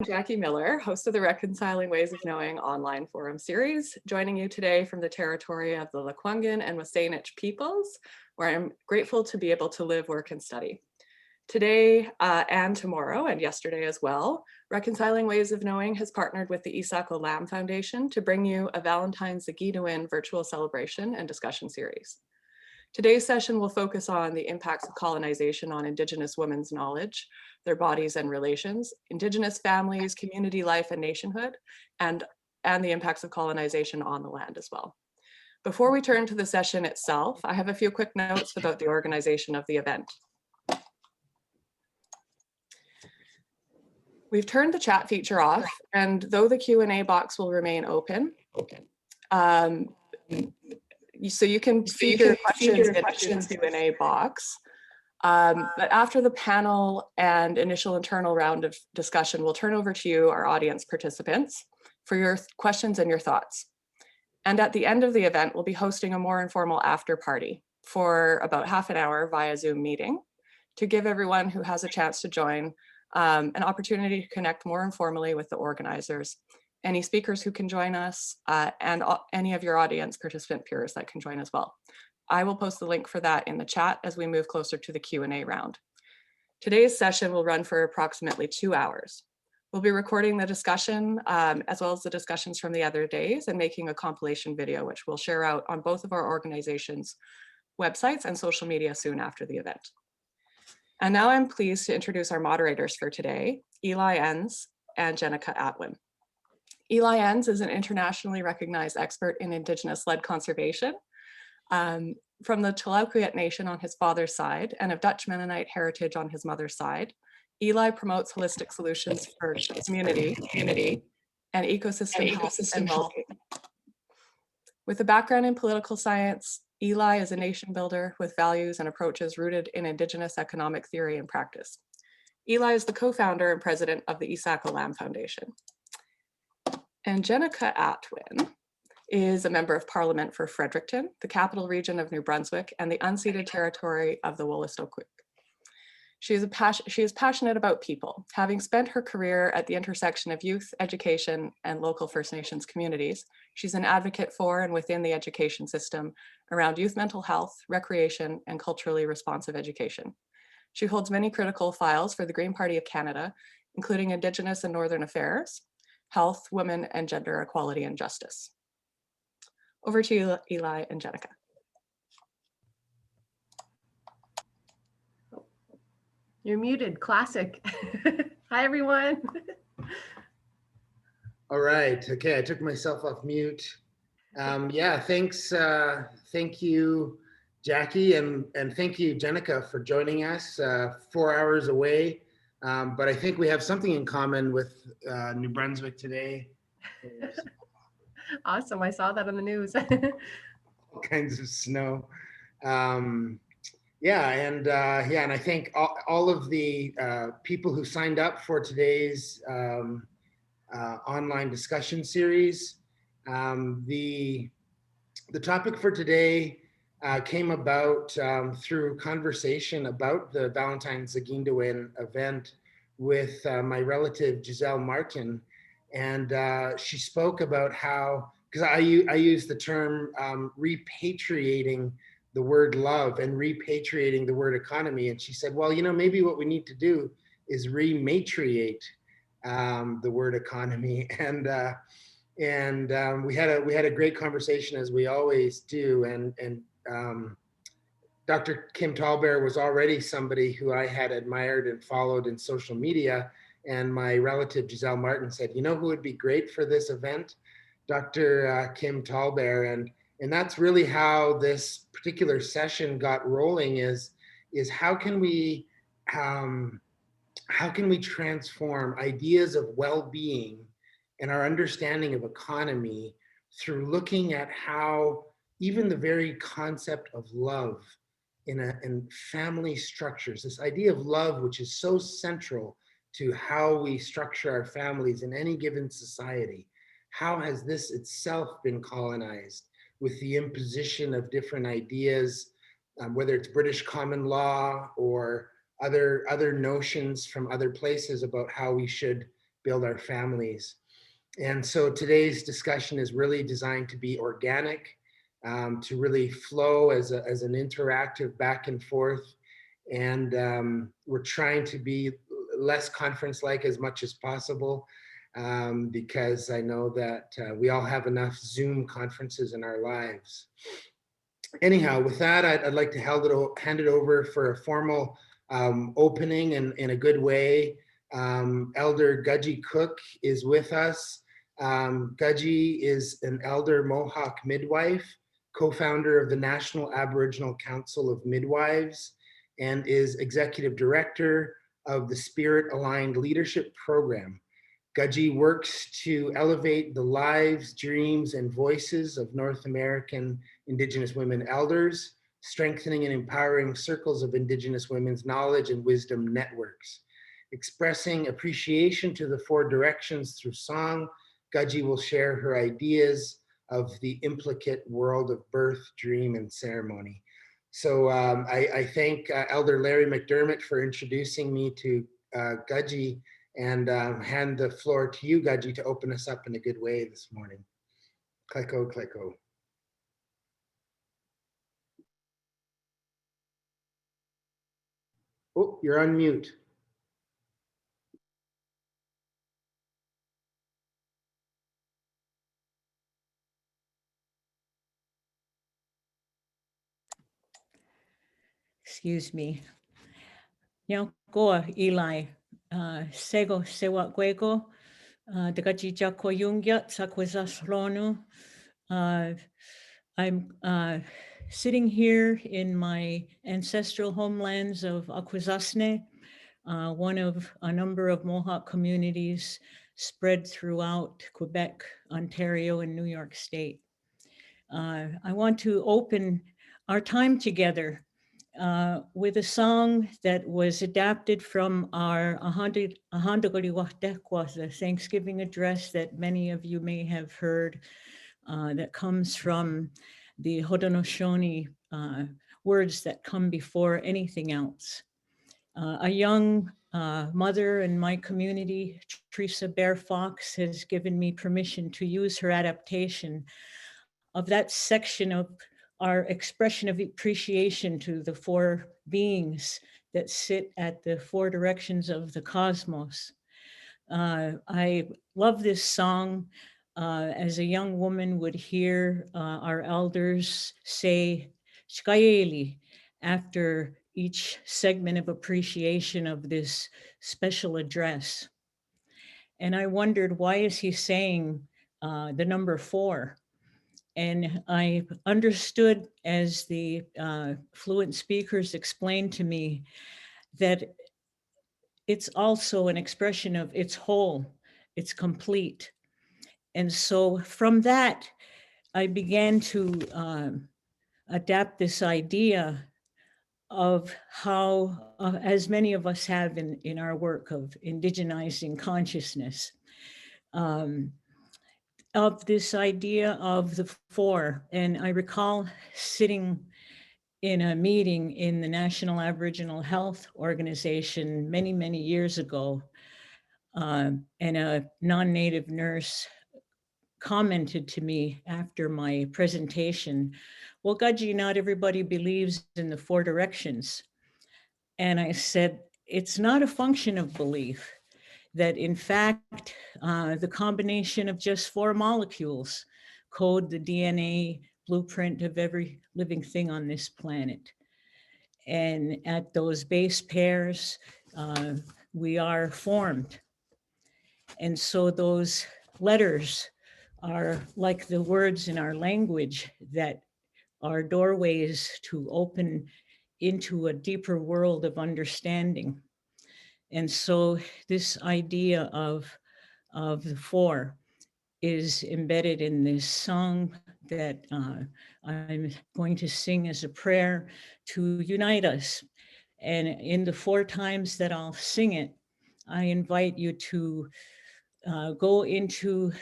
Jackie Miller, host of the Reconciling Ways of Knowing online forum series, joining you today from the territory of the Lekwungen and Wasanich peoples, where I'm grateful to be able to live, work, and study. Today and tomorrow and yesterday as well, Reconciling Ways of Knowing has partnered with the IISAAK OLAM Foundation to bring you a Valentine's Zaagi'idiwin virtual celebration and discussion series. Today's session will focus on the impacts of colonization on Indigenous women's knowledge, their bodies and relations, Indigenous families, community life, and nationhood, and the impacts of colonization on the land as well. Before we turn to the session itself, I have a few quick notes about the organization of the event. We've turned the chat feature off, and though the Q&A box will remain open, so you can feed your questions in the Q&A box. But after the panel and initial internal round of discussion, we'll turn over to you, our audience participants, for your questions and your thoughts. And at the end of the event, we'll be hosting a more informal after party for about half an hour via Zoom meeting to give everyone who has a chance to join an opportunity to connect more informally with the organizers, any speakers who can join us, and any of your audience participant peers that can join as well. I will post the link for that in the chat as we move closer to the Q&A round. Today's session will run for approximately 2 hours. We'll be recording the discussion as well as the discussions from the other days and making a compilation video, which we'll share out on both of our organizations' websites and social media soon after the event. And now I'm pleased to introduce our moderators for today, Eli Enns and Angelica Atwin. Eli Enns is an internationally recognized expert in Indigenous-led conservation from the Tlaukuyet Nation on his father's side and of Dutch Mennonite heritage on his mother's side. Eli promotes holistic solutions for community and ecosystem health and well-being. With a background in political science, Eli is a nation builder with values and approaches rooted in Indigenous economic theory and practice. Eli is the co-founder and president of the IISAAK OLAM Foundation. Angelica Atwin is a member of Parliament for Fredericton, the capital region of New Brunswick, and the unceded territory of the Wolastoqiyik. She is passionate about people, having spent her career at the intersection of youth, education, and local First Nations communities. She's an advocate for and within the education system around youth mental health, recreation, and culturally responsive education. She holds many critical files for the Green Party of Canada, including Indigenous and Northern Affairs, Health, Women, and Gender Equality and Justice. Over to you, Eli and Angelica. You're muted, classic. Hi, everyone. All right, okay, I took myself off mute. Yeah, thanks, thank you, Jackie, and thank you, Angelica, for joining us 4 hours away. But I think we have something in common with New Brunswick today. Awesome, I saw that on the news. All kinds of snow. Yeah, and I think all of the people who signed up for today's online discussion series. The topic for today came about through conversation about the Valentine's Zaagi'idiwin event with my relative Giselle Martin, and she spoke about how, because I use the term repatriating the word love and repatriating the word economy, and she said, well, you know, maybe what we need to do is rematriate the word economy, and we had a great conversation, as we always do, and Dr. Kim Talber was already somebody who I had admired and followed in social media, and my relative Giselle Martin said, you know who would be great for this event? Dr. Kim Talber, and that's really how this particular session got rolling, is how can we transform ideas of well-being and our understanding of economy through looking at how even the very concept of love in family structures, this idea of love, which is so central to how we structure our families in any given society, how has this itself been colonized with the imposition of different ideas, whether it's British common law or other notions from other places about how we should build our families. And so today's discussion is really designed to be organic, to really flow as an interactive back and forth. And we're trying to be less conference-like as much as possible, because I know that we all have enough Zoom conferences in our lives. Anyhow, with that, I'd like to hand it over for a formal opening in a good way. Elder Gudgie Cook is with us. Gudgie is an elder Mohawk midwife, co-founder of the National Aboriginal Council of Midwives, and is executive director of the Spirit Aligned Leadership Program. Gudgie works to elevate the lives, dreams, and voices of North American Indigenous women elders, strengthening and empowering circles of Indigenous women's knowledge and wisdom networks. Expressing appreciation to the four directions through song, Gudgie will share her ideas of the implicate world of birth, dream, and ceremony. So I thank Elder Larry McDermott for introducing me to Gudgie, and hand the floor to you, Gudgie, to open us up in a good way this morning. Clicko, clicko. Oh, you're on mute. Excuse me. Goa Eli Sego Sewa Guego Dagaji Jako Yungyat Sakwizas Ronu. I'm sitting here in my ancestral homelands of Akwesasne, one of a number of Mohawk communities spread throughout Quebec, Ontario, and New York State. I want to open our time together with a song that was adapted from our Ahandagaliwahtekwa, the Thanksgiving address that many of you may have heard, that comes from the Haudenosaunee words that come before anything else. A young mother in my community, Teresa Bear Fox, has given me permission to use her adaptation of that section of our expression of appreciation to the four beings that sit at the four directions of the cosmos. I love this song. As a young woman would hear our elders say Shkayeli after each segment of appreciation of this special address. And I wondered, why is he saying the number 4? And I understood, as the fluent speakers explained to me, that it's also an expression of it's whole, it's complete. And so from that, I began to adapt this idea of how, as many of us have in our work of indigenizing consciousness, of this idea of the 4. And I recall sitting in a meeting in the National Aboriginal Health Organization many, many years ago, and a non-native nurse commented to me after my presentation, well, Gudgie, not everybody believes in the 4 directions. And I said, it's not a function of belief. That in fact, the combination of just 4 molecules code the DNA blueprint of every living thing on this planet. And at those base pairs, we are formed. And so those letters are like the words in our language that are doorways to open into a deeper world of understanding. And so this idea of the 4 is embedded in this song that I'm going to sing as a prayer to unite us. And in the 4 times that I'll sing it, I invite you to go into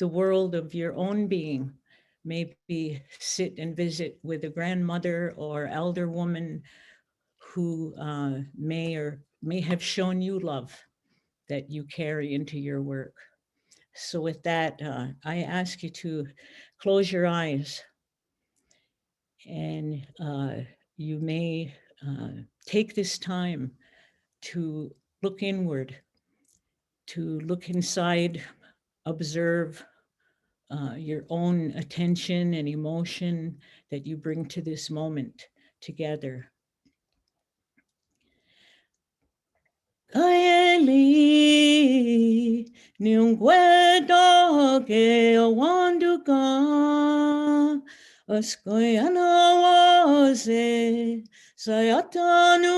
the world of your own being. Maybe sit and visit with a grandmother or elder woman who may have shown you love that you carry into your work. So with that, I ask you to close your eyes, and you may take this time to look inward, to look inside, observe your own attention and emotion that you bring to this moment together. Kaeli niungwedo ke awanduka askoyana waze sayatanu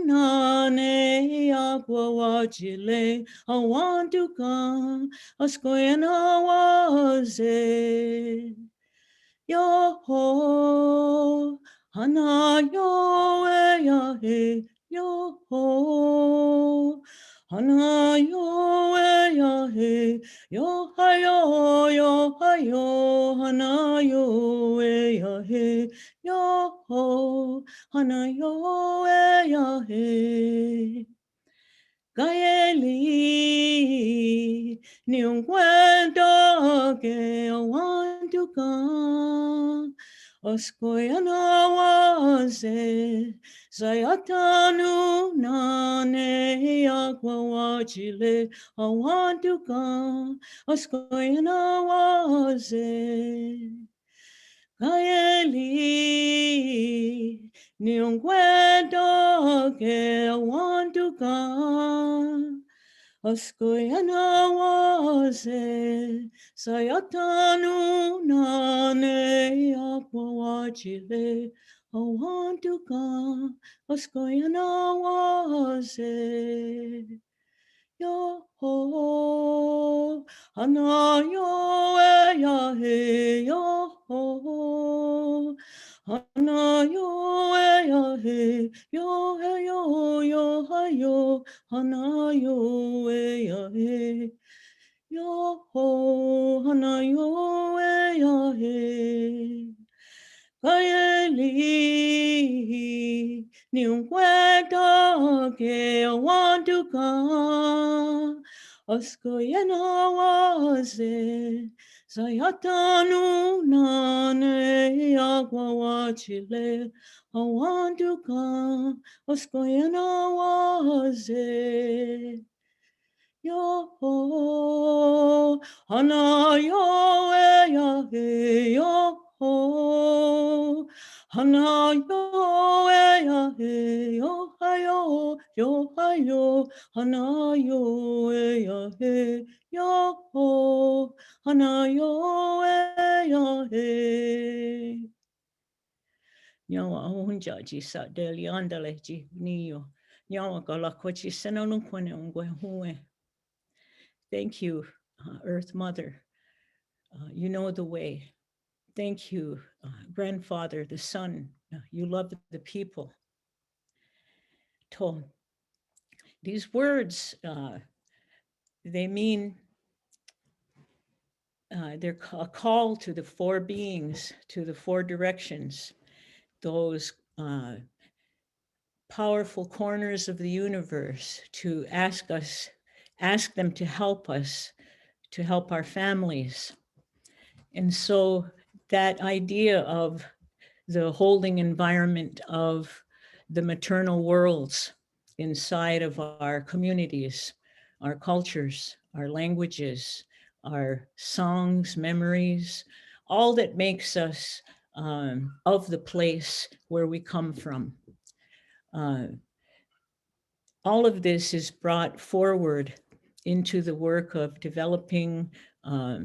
nane akwawachile awanduka askoyana waze Yo hana yo ya he yo hana yo ya he yo hayo hana yo ya he yo hana yo ya he Kaeli ni encuentro que awanduka Oskoyana waze sayatanu nane akwawachile awanduka Oskoyana waze Kaeli ni encuentro que awanduka Oskoyana waze sayatanu nane akwawachile awanduka Oskoyana waze Yo hana yo ya he yo hana yo ya he yo hayo hana yo ya he yo hana yo ya he Kaeli ni encuentro que awanduka Oskoyana waze sayatanu nane akwawachile awanduka Oskoyana waze Yo hana yo ya he yo hana yo ya he yo hayo hana yo ya he yo hana yo ya he Nyawa ahunja ji sa deli andale ji niyo Nyawa kala kochi senanun kone ungwe huwe. Thank you, Earth Mother. You know the way. Thank you, Grandfather, the Sun. You love the people. To. These words, they mean they're a call to the four beings, to the four directions, those powerful corners of the universe, to ask them to help us, to help our families. And so that idea of the holding environment of the maternal worlds inside of our communities, our cultures, our languages, our songs, memories, all that makes us of the place where we come from. All of this is brought forward into the work of developing a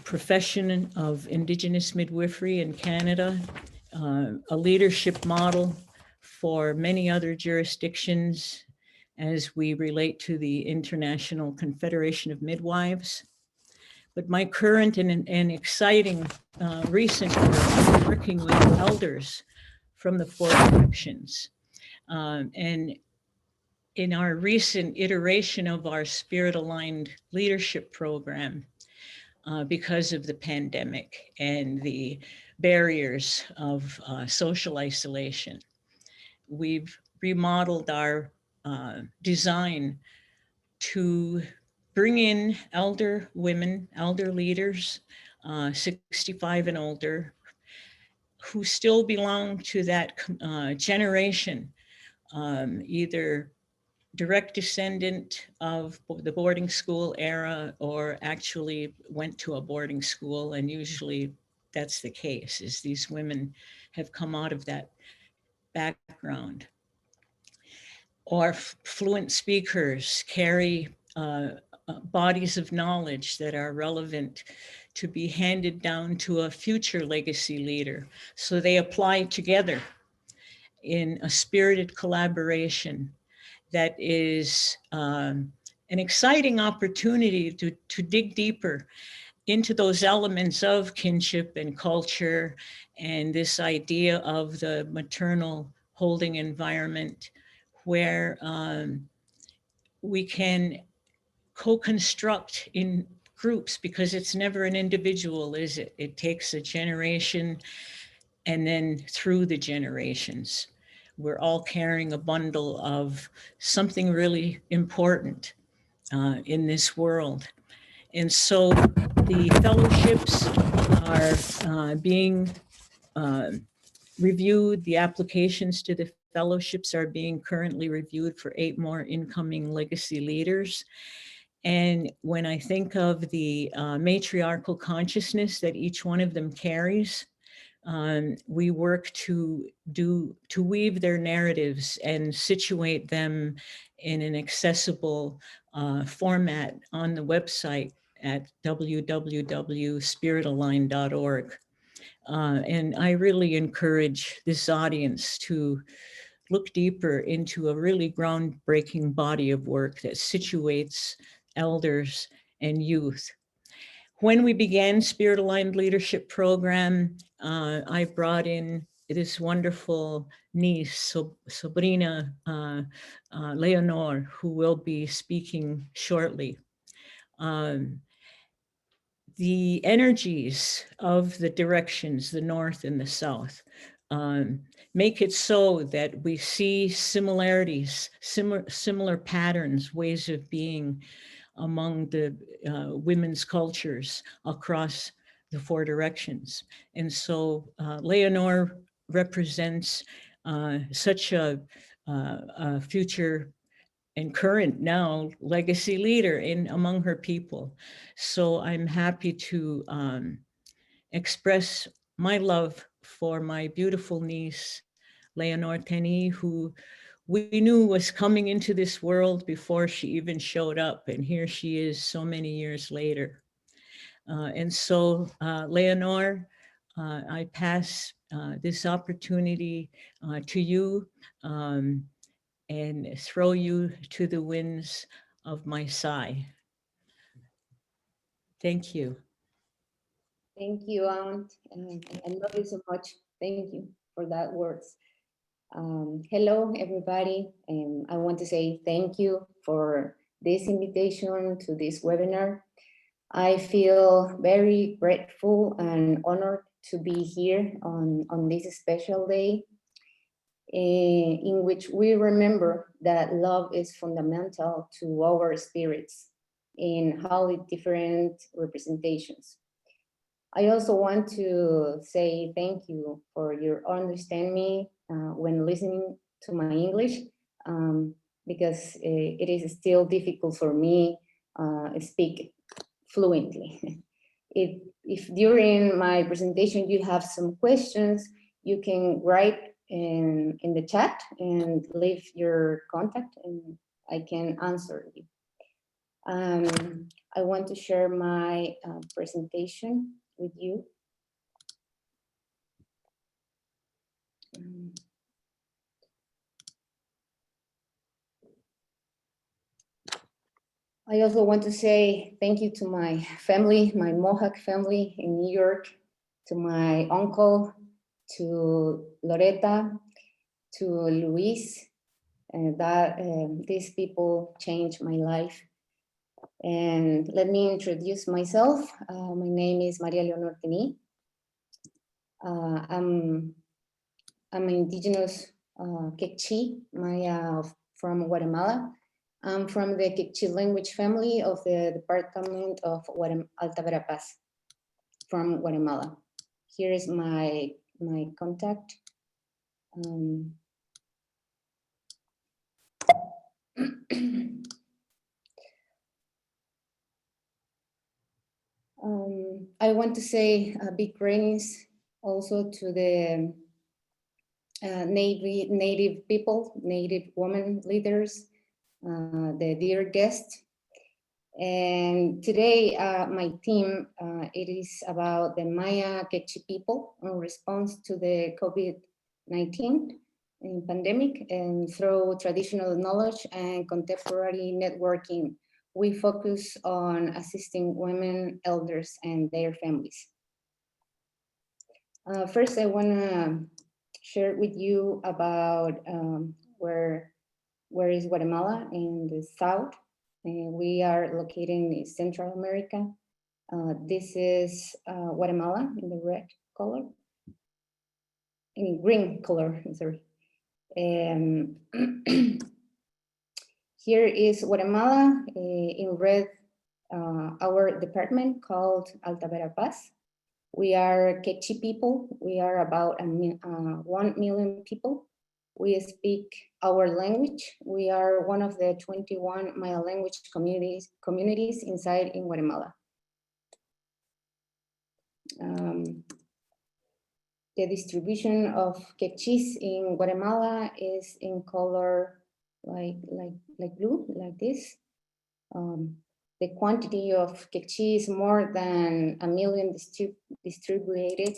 profession of Indigenous midwifery in Canada, a leadership model for many other jurisdictions as we relate to the International Confederation of Midwives. But my current and exciting recent work, working with elders from the four directions. And in our recent iteration of our Spirit-Aligned Leadership Program, because of the pandemic and the barriers of social isolation, we've remodeled our design to bring in elder women, elder leaders, 65 and older, who still belong to that generation, either direct descendant of the boarding school era or actually went to a boarding school, and usually that's the case, is these women have come out of that background. Or fluent speakers carry bodies of knowledge that are relevant to be handed down to a future legacy leader. So they apply together in a spirited collaboration that is an exciting opportunity to dig deeper into those elements of kinship and culture and this idea of the maternal holding environment where we can co-construct in groups, because it's never an individual, is it? It takes a generation and then through the generations. We're all carrying a bundle of something really important in this world. And so the fellowships are being reviewed. The applications to the fellowships are being currently reviewed for 8 more incoming legacy leaders. And when I think of the matriarchal consciousness that each one of them carries, we work to weave their narratives and situate them in an accessible format on the website at www.spiritalign.org. And I really encourage this audience to look deeper into a really groundbreaking body of work that situates elders and youth. When we began Spirit Aligned Leadership Program, I brought in this wonderful niece, Sobrina Leonor, who will be speaking shortly. The energies of the directions, the north and the south, make it so that we see similarities, similar patterns, ways of being among the women's cultures across the 4 directions. And so Leonor represents such a future and current now legacy leader among her people. So I'm happy to express my love for my beautiful niece, Leonor Teni, who we knew was coming into this world before she even showed up. And here she is so many years later. And so Leonor, I pass this opportunity to you and throw you to the winds of my sigh. Thank you. Thank you, Aunt. I love you so much. Thank you for that words. Hello, everybody. I want to say thank you for this invitation to this webinar. I feel very grateful and honored to be here on this special day in which we remember that love is fundamental to our spirits in all the different representations. I also want to say thank you for your understanding when listening to my English, because it is still difficult for me to speak fluently. If during my presentation you have some questions, you can write in the chat and leave your contact and I can answer you. I want to share my presentation with you. I also want to say thank you to my family, my Mohawk family in New York, to my uncle, to Loretta, to Luis, these people changed my life. And let me introduce myself. My name is Maria Leonor Teni. I'm an Indigenous Quechua Maya from Guatemala. I'm from the Quechua language family of the Department of Alta Verapaz from Guatemala. Here is my contact. I want to say a big greetings also to the Native people, Native women leaders, the dear guests. And today, my theme, it is about the Maya Quechua people in response to the COVID-19 pandemic, and through traditional knowledge and contemporary networking, we focus on assisting women, elders, and their families. First, I want to share with you about where is Guatemala in the south. We are located in Central America. This is Guatemala in the red color, in green color, sorry. Here is Guatemala in red, our department called Alta Verapaz. We are Quechua people. We are about 1 million people. We speak our language. We are one of the 21 Maya language communities inside in Guatemala. The distribution of Quechis in Guatemala is in color like blue, like this. The quantity of Quechis is more than 1 million distributed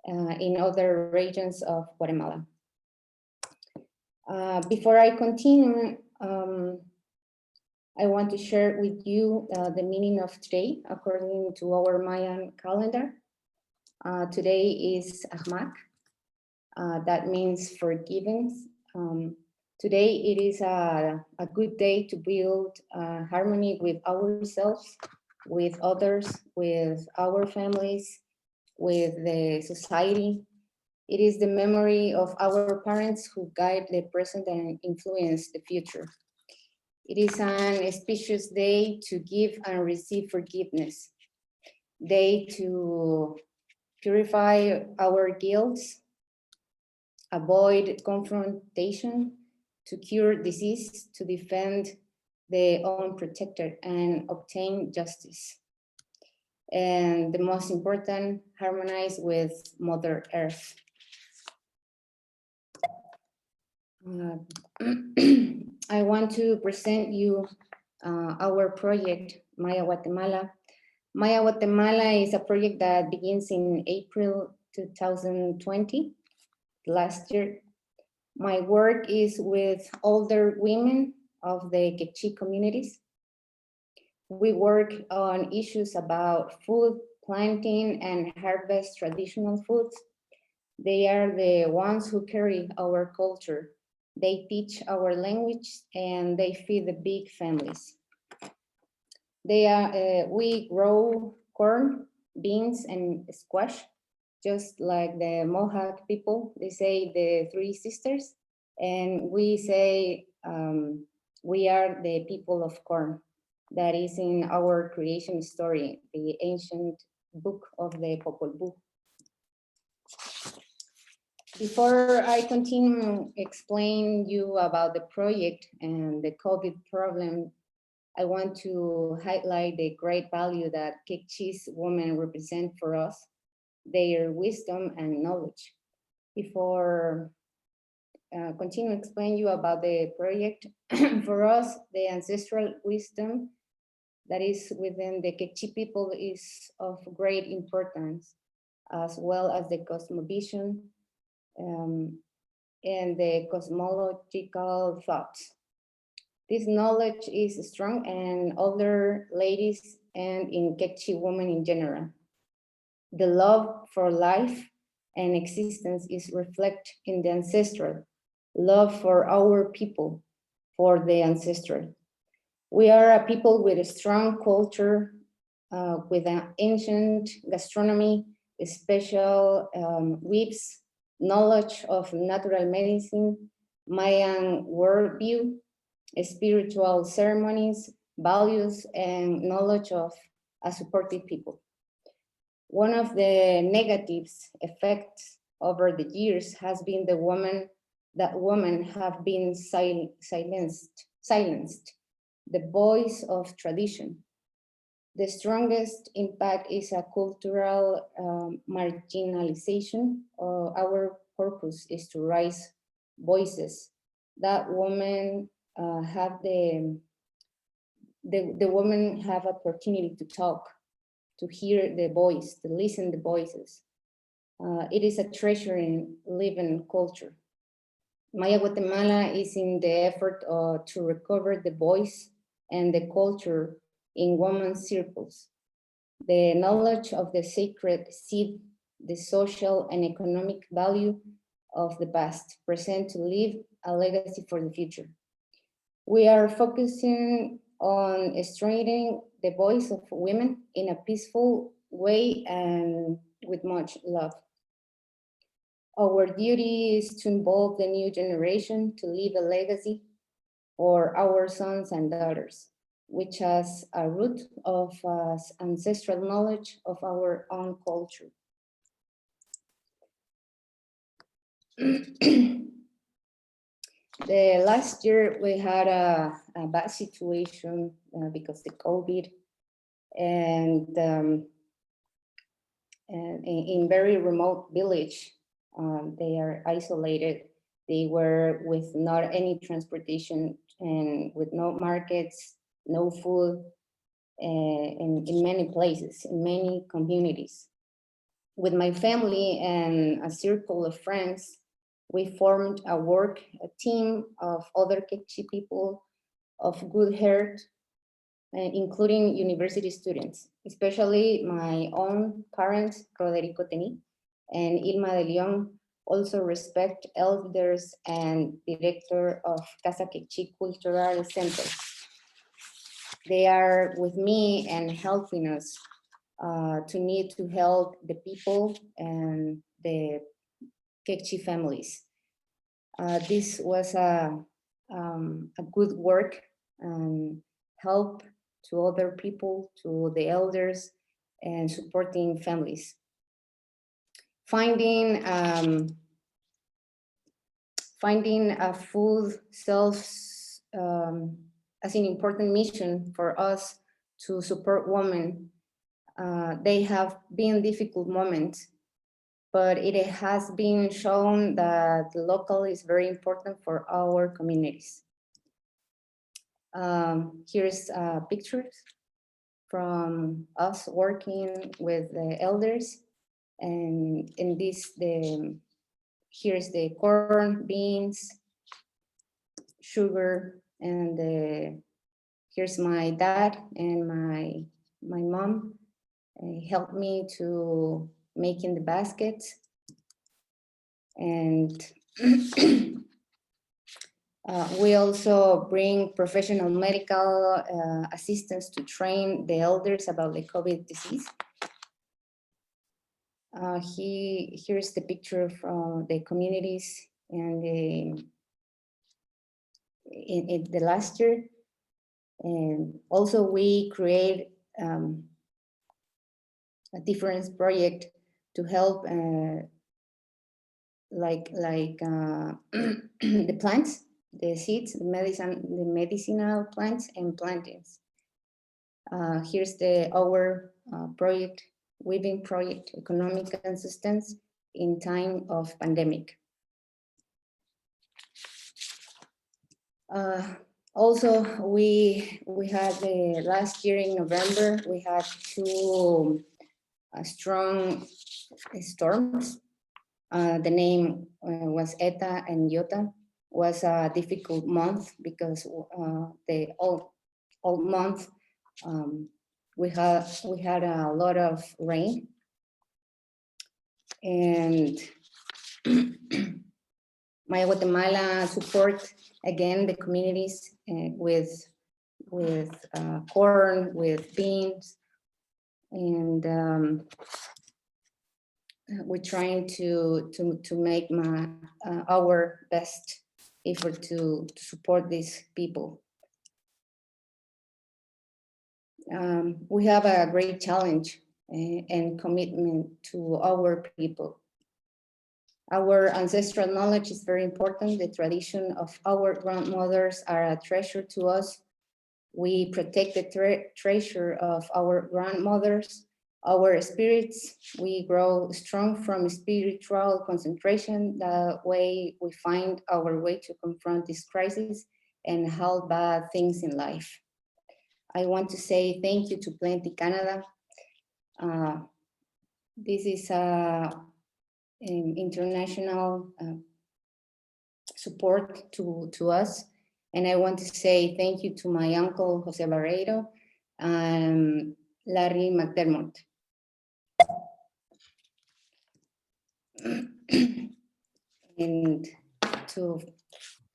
in other regions of Guatemala. Before I continue, I want to share with you the meaning of today according to our Mayan calendar. Today is Ahmak. That means forgiveness. Today it is a good day to build harmony with ourselves, with others, with our families, with the society. It is the memory of our parents who guide the present and influence the future. It is an auspicious day to give and receive forgiveness, day to purify our guilt, avoid confrontation, to cure disease, to defend the unprotected and obtain justice. And the most important, harmonize with Mother Earth. I want to present you our project, Maya Guatemala. Maya Guatemala is a project that begins in April 2020, last year. My work is with older women of the Quechua communities. We work on issues about food, planting, and harvest traditional foods. They are the ones who carry our culture. They teach our language and they feed the big families. We grow corn, beans, and squash, just like the Mohawk people. They say the three sisters, and we say we are the people of corn. That is in our creation story, the ancient book of the Popol Vuh. Before I continue explain you about the project and the COVID problem, I want to highlight the great value that Quechua women represent for us, their wisdom and knowledge. Before continue explain you about the project, for us, the ancestral wisdom that is within the Quechua people is of great importance, as well as the cosmovision, and the cosmological thoughts. This knowledge is strong in older ladies and in Quechua women in general. The love for life and existence is reflected in the ancestral love for our people, for the ancestral. We are a people with a strong culture, with an ancient gastronomy, special weaves, knowledge of natural medicine, Mayan worldview, spiritual ceremonies, values, and knowledge of a supportive people. One of the negatives effects over the years has been that women have been silenced, the voice of tradition. The strongest impact is a cultural marginalization. Our purpose is to raise voices that women have the women have opportunity to talk, to hear the voice, to listen the voices. It is a treasure in living culture. Maya Guatemala is in the effort to recover the voice and the culture in women's circles. The knowledge of the sacred seed, the social and economic value of the past, present to leave a legacy for the future. We are focusing on strengthening the voice of women in a peaceful way and with much love. Our duty is to involve the new generation to leave a legacy for our sons and daughters, which has a root of ancestral knowledge of our own culture. The last year we had a bad situation because of the COVID, and in very remote village, they are isolated. They were with not any transportation and with no markets, no food, in many places, in many communities. With my family and a circle of friends, we formed a team of other Quechua people of good heart, including university students, especially my own parents, Roderico Teni and Ilma de Leon, also respect elders and director of Casa Quechua Cultural Center. They are with me and helping us to need to help the people and the Quechua families. This was a good work and help to other people, to the elders, and supporting families. Finding a full self as an important mission for us to support women. They have been difficult moments, but it has been shown that the local is very important for our communities. Here's pictures from us working with the elders, and in this, here's the corn, beans, sugar, and here's my dad and my mom helped me to making the baskets, and we also bring professional medical assistance to train the elders about the COVID disease. Here's the picture from the communities and in the last year. And also we create a different project to help the plants, the seeds, the medicinal plants and plantings. Here's our project, weaving project, economic assistance in time of pandemic. Also, we had last year in November, we had two strong storms. The name was Eta and Iota. Was a difficult month because the all month we had a lot of rain, and Maya Guatemala support again the communities with corn, with beans, and we're trying to make our best effort to support these people. We have a great challenge and commitment to our people. Our ancestral knowledge is very important. The tradition of our grandmothers are a treasure to us. We protect the treasure of our grandmothers, our spirits. We grow strong from spiritual concentration. That way we find our way to confront this crisis and help bad things in life. I want to say thank you to Plenty Canada. This is an international support to us. And I want to say thank you to my uncle, Jose Barreiro, and Larry McDermott. And to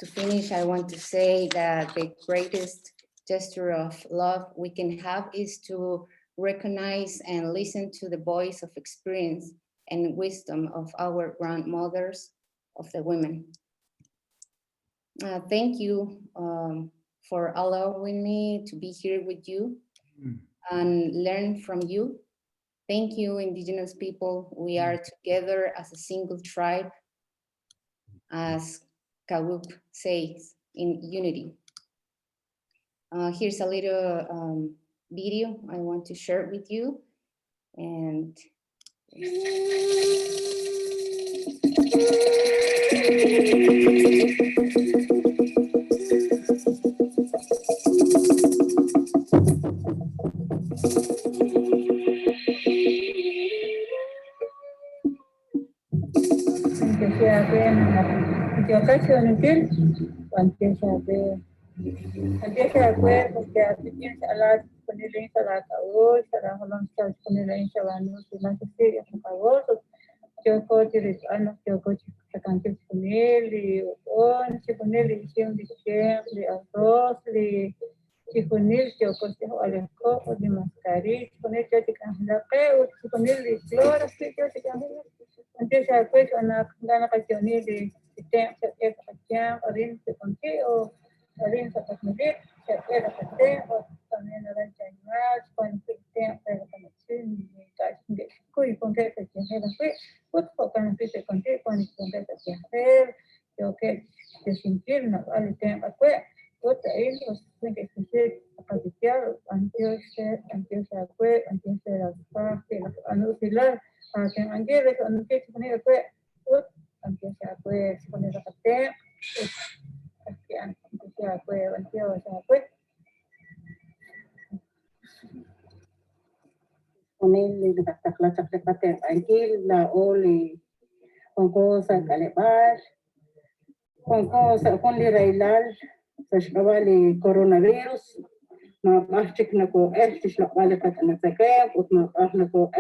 finish, I want to say that the greatest gesture of love we can have is to recognize and listen to the voice of experience and wisdom of our grandmothers, of the women. Thank you for allowing me to be here with you and learn from you. Thank you, Indigenous people. We are together as a single tribe, as Kawuk says, in unity. Here's a little video I want to share with you. And Chikunil, chocoste o alejo, de mascarilla, con el chote canjelaque, chikunil, de flores, chote canjelaque. Antes ya pues una gana canciones de tiempo, es canción, orin se contigo, orin se contigo, se era canción, también era changas, con el tiempo de la conexión, de casi de cuy con que se tiene fue, pues con que se contigo, con que se tiene, yo que se sentir no vale tiempo fue. What the angels think it can take a particular until se fue, until se la parte, anunciar a que ángeles, until se pone fue, until se fue, se pone la parte, until se fue, until se fue. Ponerle de la clase de parte, ángeles, la ole, con cosas calebar, con cosas, con lirailar. Sashkawali coronavirus, ma plastic na ko sishkawali katana sakay, ut ma na ko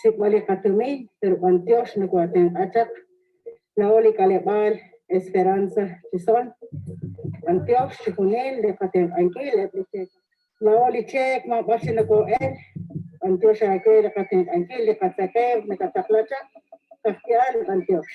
shikawali katumi, pero antios na ko ating atak, naoli kalebal, esperanza, chison, antios shikunil, de kating angkil, naoli check, ma plastic na ko antios shakay, de kating angkil, de katsakay, de kataklacha, kakial, antios.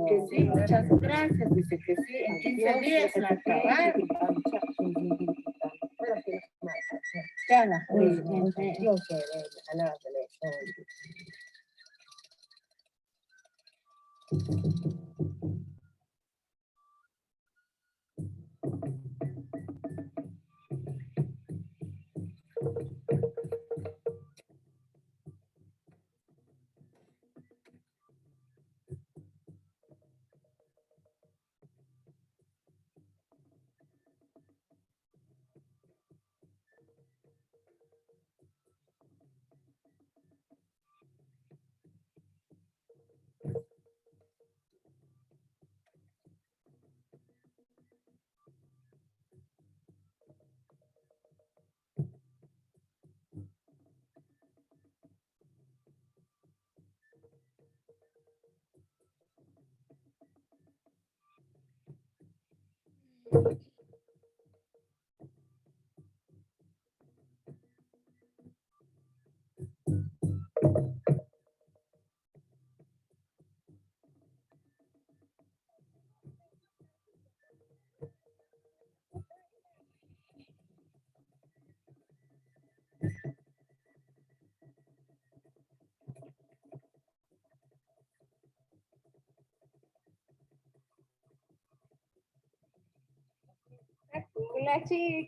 Que sí, muchas gracias, dice que sí, en 15 días la acabar. Ya la yo sé, a la Cachi.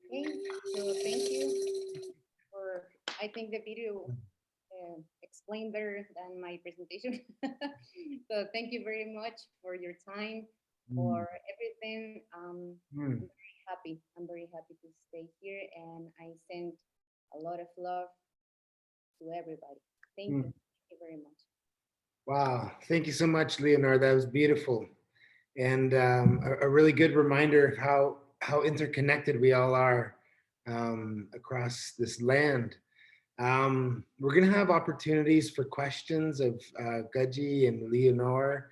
Okay, so thank you for, I think the video explained better than my presentation. So thank you very much for your time, for everything. I'm very happy. I'm very happy to stay here, and I send a lot of love to everybody. Thank you. Thank you very much. Wow, thank you so much, Leonor. That was beautiful, and a really good reminder of how interconnected we all are across this land. We're going to have opportunities for questions of Gaji and Leonor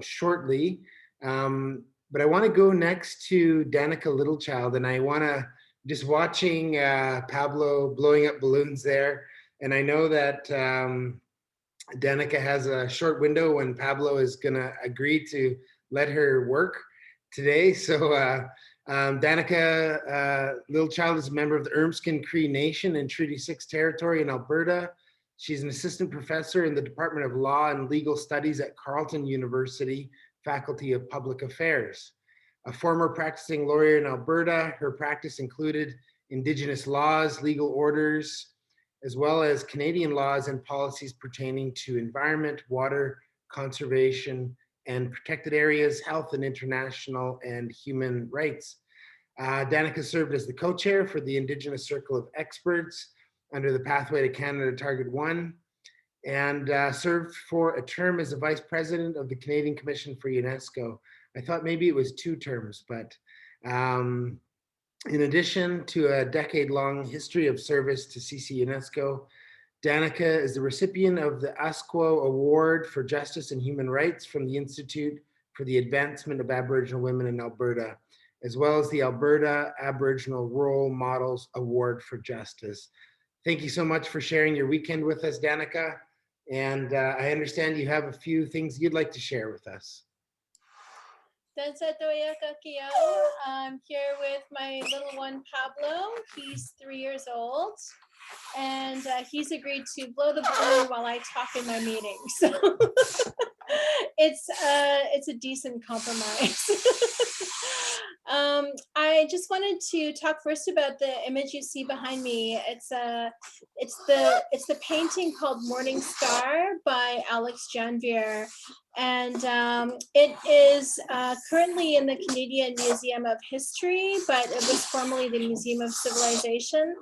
shortly, but I want to go next to Danica Littlechild, and I want to just watching Pablo blowing up balloons there, and I know that Danica has a short window when Pablo is going to agree to let her work today. So Danica Littlechild is a member of the Ermskin Cree Nation in Treaty 6 territory in Alberta. She's an assistant professor in the Department of Law and Legal Studies at Carleton University, Faculty of Public Affairs. A former practicing lawyer in Alberta, her practice included Indigenous laws, legal orders, as well as Canadian laws and policies pertaining to environment, water, conservation, and protected areas, health, and international and human rights. Danica served as the co-chair for the Indigenous Circle of Experts under the Pathway to Canada Target 1, and served for a term as the vice president of the Canadian Commission for UNESCO. I thought maybe it was 2 terms, but in addition to a decade-long history of service to CC UNESCO, Danica is the recipient of the ASQO Award for Justice and Human Rights from the Institute for the Advancement of Aboriginal Women in Alberta, as well as the Alberta Aboriginal Role Models Award for Justice. Thank you so much for sharing your weekend with us, Danica. And I understand you have a few things you'd like to share with us. I'm here with my little one, Pablo. He's 3 years old, and he's agreed to blow the balloon while I talk in my meeting. So it's a decent compromise. I just wanted to talk first about the image you see behind me. It's the painting called Morning Star by Alex Janvier. And it is currently in the Canadian Museum of History, but it was formerly the Museum of Civilization.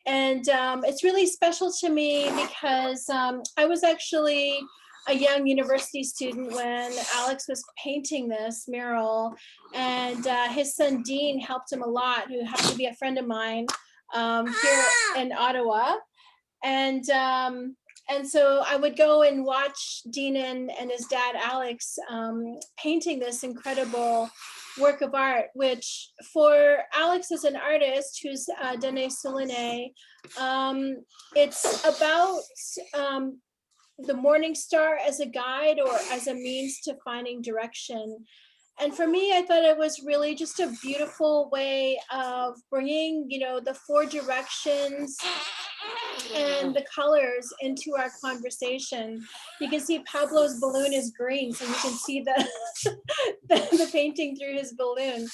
And it's really special to me because I was actually a young university student when Alex was painting this mural, and his son Dean helped him a lot, who happened to be a friend of mine here in Ottawa. And so I would go and watch Dean and his dad, Alex, painting this incredible work of art, which for Alex as an artist, who's Dene Soline, it's about the morning star as a guide or as a means to finding direction. And for me, I thought it was really just a beautiful way of bringing, you know, the 4 directions and the colors into our conversation. You can see Pablo's balloon is green, so you can see the painting through his balloon.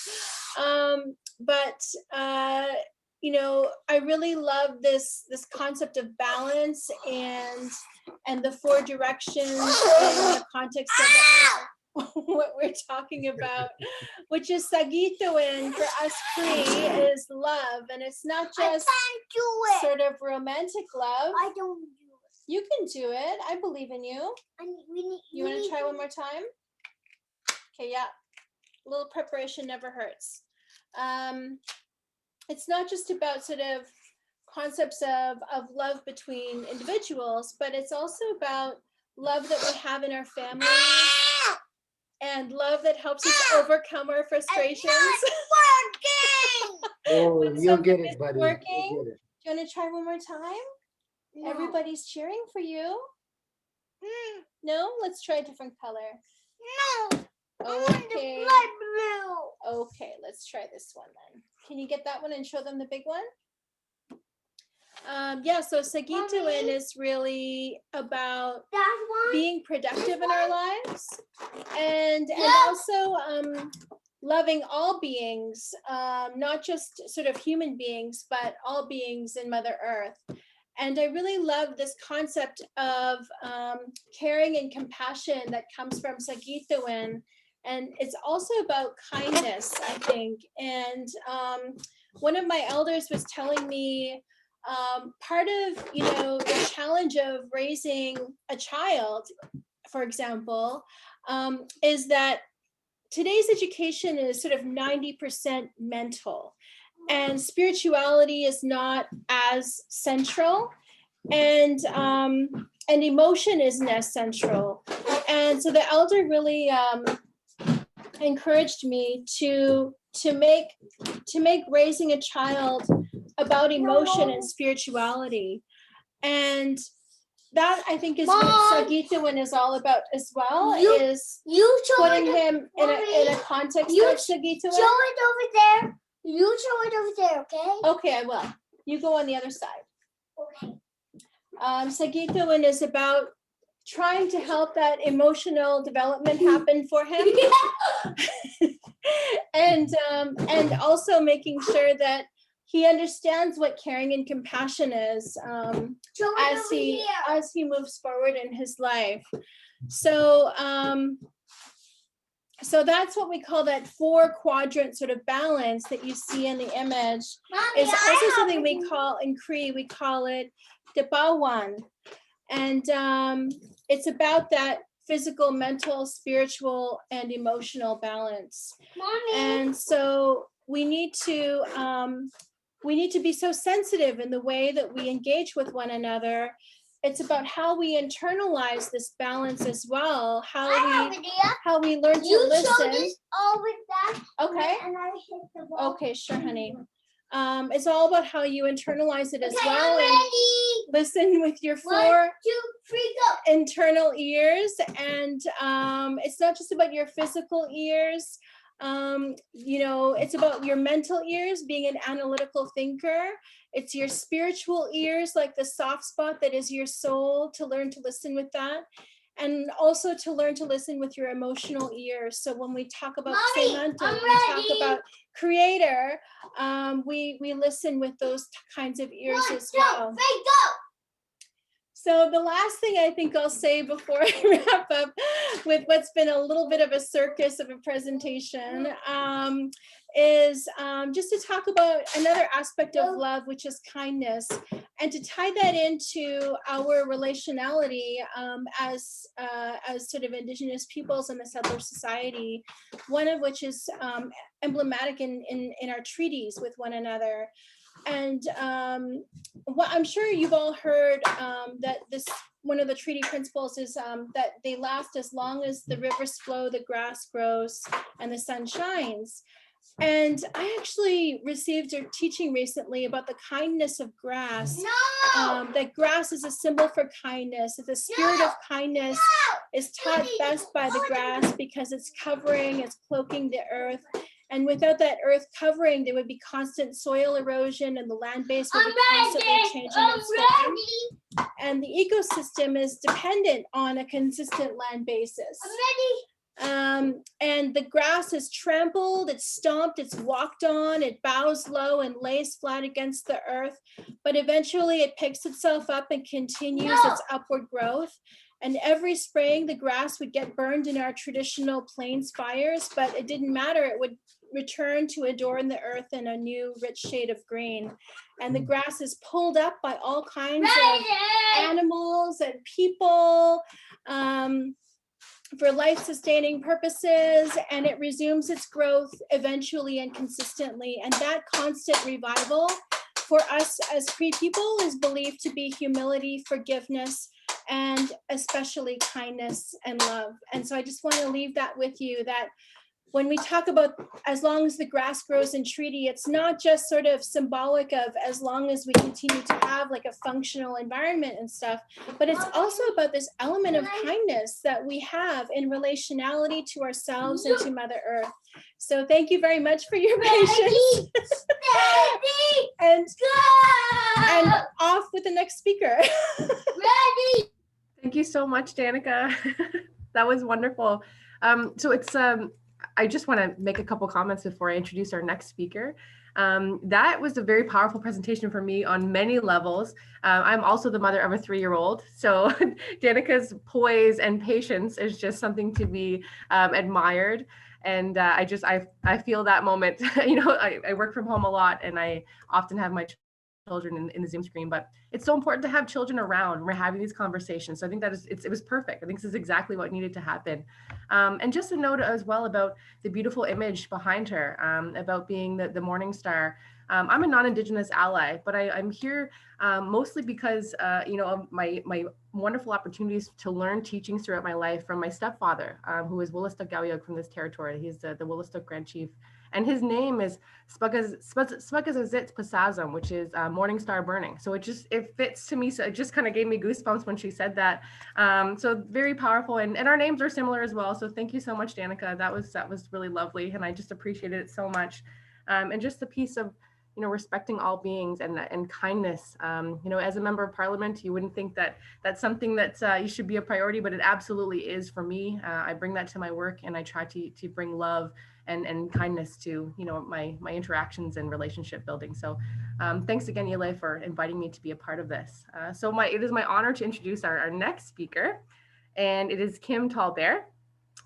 You know, I really love this concept of balance and the 4 directions in the context of what we're talking about, which is Zaagi'idiwin for us Cree is love, and it's not just sort of romantic love. I don't do it. You can do it. I believe in you. You want to try one more time? Okay, yeah. A little preparation never hurts. It's not just about sort of concepts of love between individuals, but it's also about love that we have in our families and love that helps us overcome our frustrations. Oh, you'll get it, buddy. Working. You'll get it. Do you want to try one more time? No. Everybody's cheering for you. No? Let's try a different color. No. Okay. Light blue. Okay, let's try this one then. can you get that one and show them the big one? Yeah, so Zaagi'idiwin is really about That one. being productive in our lives and also loving all beings, not just sort of human beings, but all beings in Mother Earth. And I really love this concept of caring and compassion that comes from Zaagi'idiwin. And it's also about kindness, I think. And one of my elders was telling me part of, you know, the challenge of raising a child, for example, is that today's education is sort of 90% mental, and spirituality is not as central, and emotion isn't as central. And so the elder really encouraged me to make raising a child about emotion and spirituality. And that, I think, is what Zaagi'idiwin is all about as well, is putting him in a context of Zaagi'idiwin. Show it over there. You show it over there, okay? Okay, I will. You go on the other side. Okay. Zaagi'idiwin is about trying to help that emotional development happen for him. and also making sure that he understands what caring and compassion is as he moves forward in his life. So so that's what we call that 4-quadrant sort of balance that you see in the image. Is also something we call in Cree, we call it Depawan. And it's about that physical, mental, spiritual, and emotional balance. Mommy. And so we need to be so sensitive in the way that we engage with one another. It's about how we internalize this balance as well, how we learn to You listen. show this all with that. Okay. And I hit the ball. Okay, sure, honey. It's all about how you internalize it as Okay, well. I'm And ready. listen with your 4 1, 2, 3, go. internal ears. And it's not just about your physical ears. You know, it's about your mental ears, being an analytical thinker. It's your spiritual ears, like the soft spot that is your soul, to learn to listen with that. And also to learn to listen with your emotional ears. So when we talk about Semantic, we talk about creator, we listen with those kinds of ears 1, as 2, well. 3, go. So the last thing I think I'll say before I wrap up with what's been a little bit of a circus of a presentation is just to talk about another aspect of love, which is kindness, and to tie that into our relationality as sort of Indigenous peoples in the settler society, one of which is emblematic in our treaties with one another. And what I'm sure you've all heard that one of the treaty principles is that they last as long as the rivers flow, the grass grows, and the sun shines. And I actually received a teaching recently about the kindness of grass. No. That grass is a symbol for kindness. That the spirit of kindness is taught best by the grass because it's covering, it's cloaking the earth. And without that earth covering, there would be constant soil erosion and the land base would be constantly changing its form. And the ecosystem is dependent on a consistent land basis. And the grass is trampled, it's stomped, it's walked on, it bows low and lays flat against the earth, but eventually it picks itself up and continues its upward growth. And every spring, the grass would get burned in our traditional plains fires, but it didn't matter. It would return to adorn the earth in a new rich shade of green. And the grass is pulled up by all kinds of animals and people for life-sustaining purposes, and it resumes its growth eventually and consistently. And that constant revival for us as Cree people is believed to be humility, forgiveness, and especially kindness and love. And so I just want to leave that with you, that when we talk about as long as the grass grows in treaty, it's not just sort of symbolic of as long as we continue to have like a functional environment and stuff, but it's also about this element of kindness that we have in relationality to ourselves and to Mother Earth. So thank you very much for your patience. and off with the next speaker. Thank you so much, Danica. That was wonderful. So it's I just want to make a couple comments before I introduce our next speaker. That was a very powerful presentation for me on many levels. I'm also the mother of a 3-year-old, so Danica's poise and patience is just something to be admired. And I feel that moment. You know, I work from home a lot, and I often have my children in the Zoom screen, but it's so important to have children around when we're having these conversations. So I think that it was perfect. I think this is exactly what needed to happen. And just a note as well about the beautiful image behind her, about being the morning star. I'm a non-Indigenous ally, but I'm here mostly because, you know, of my wonderful opportunities to learn teachings throughout my life from my stepfather, who is Willistuk Gawiog from this territory. He's the Willistuk Grand Chief. And his name is Spagazazit Pasazum, which is Morning Star Burning. So it fits to me. So it just kind of gave me goosebumps when she said that. So very powerful. And our names are similar as well. So thank you so much, Danica. That was really lovely. And I just appreciated it so much. And just the piece of, you know, respecting all beings and kindness. You know, as a member of parliament, you wouldn't think that that's something that you should be a priority, but it absolutely is for me. I bring that to my work, and I try to bring love and kindness to, you know, my interactions and relationship building. So thanks again, Ile, for inviting me to be a part of this. So it is my honor to introduce our next speaker, and it is Kim Talber.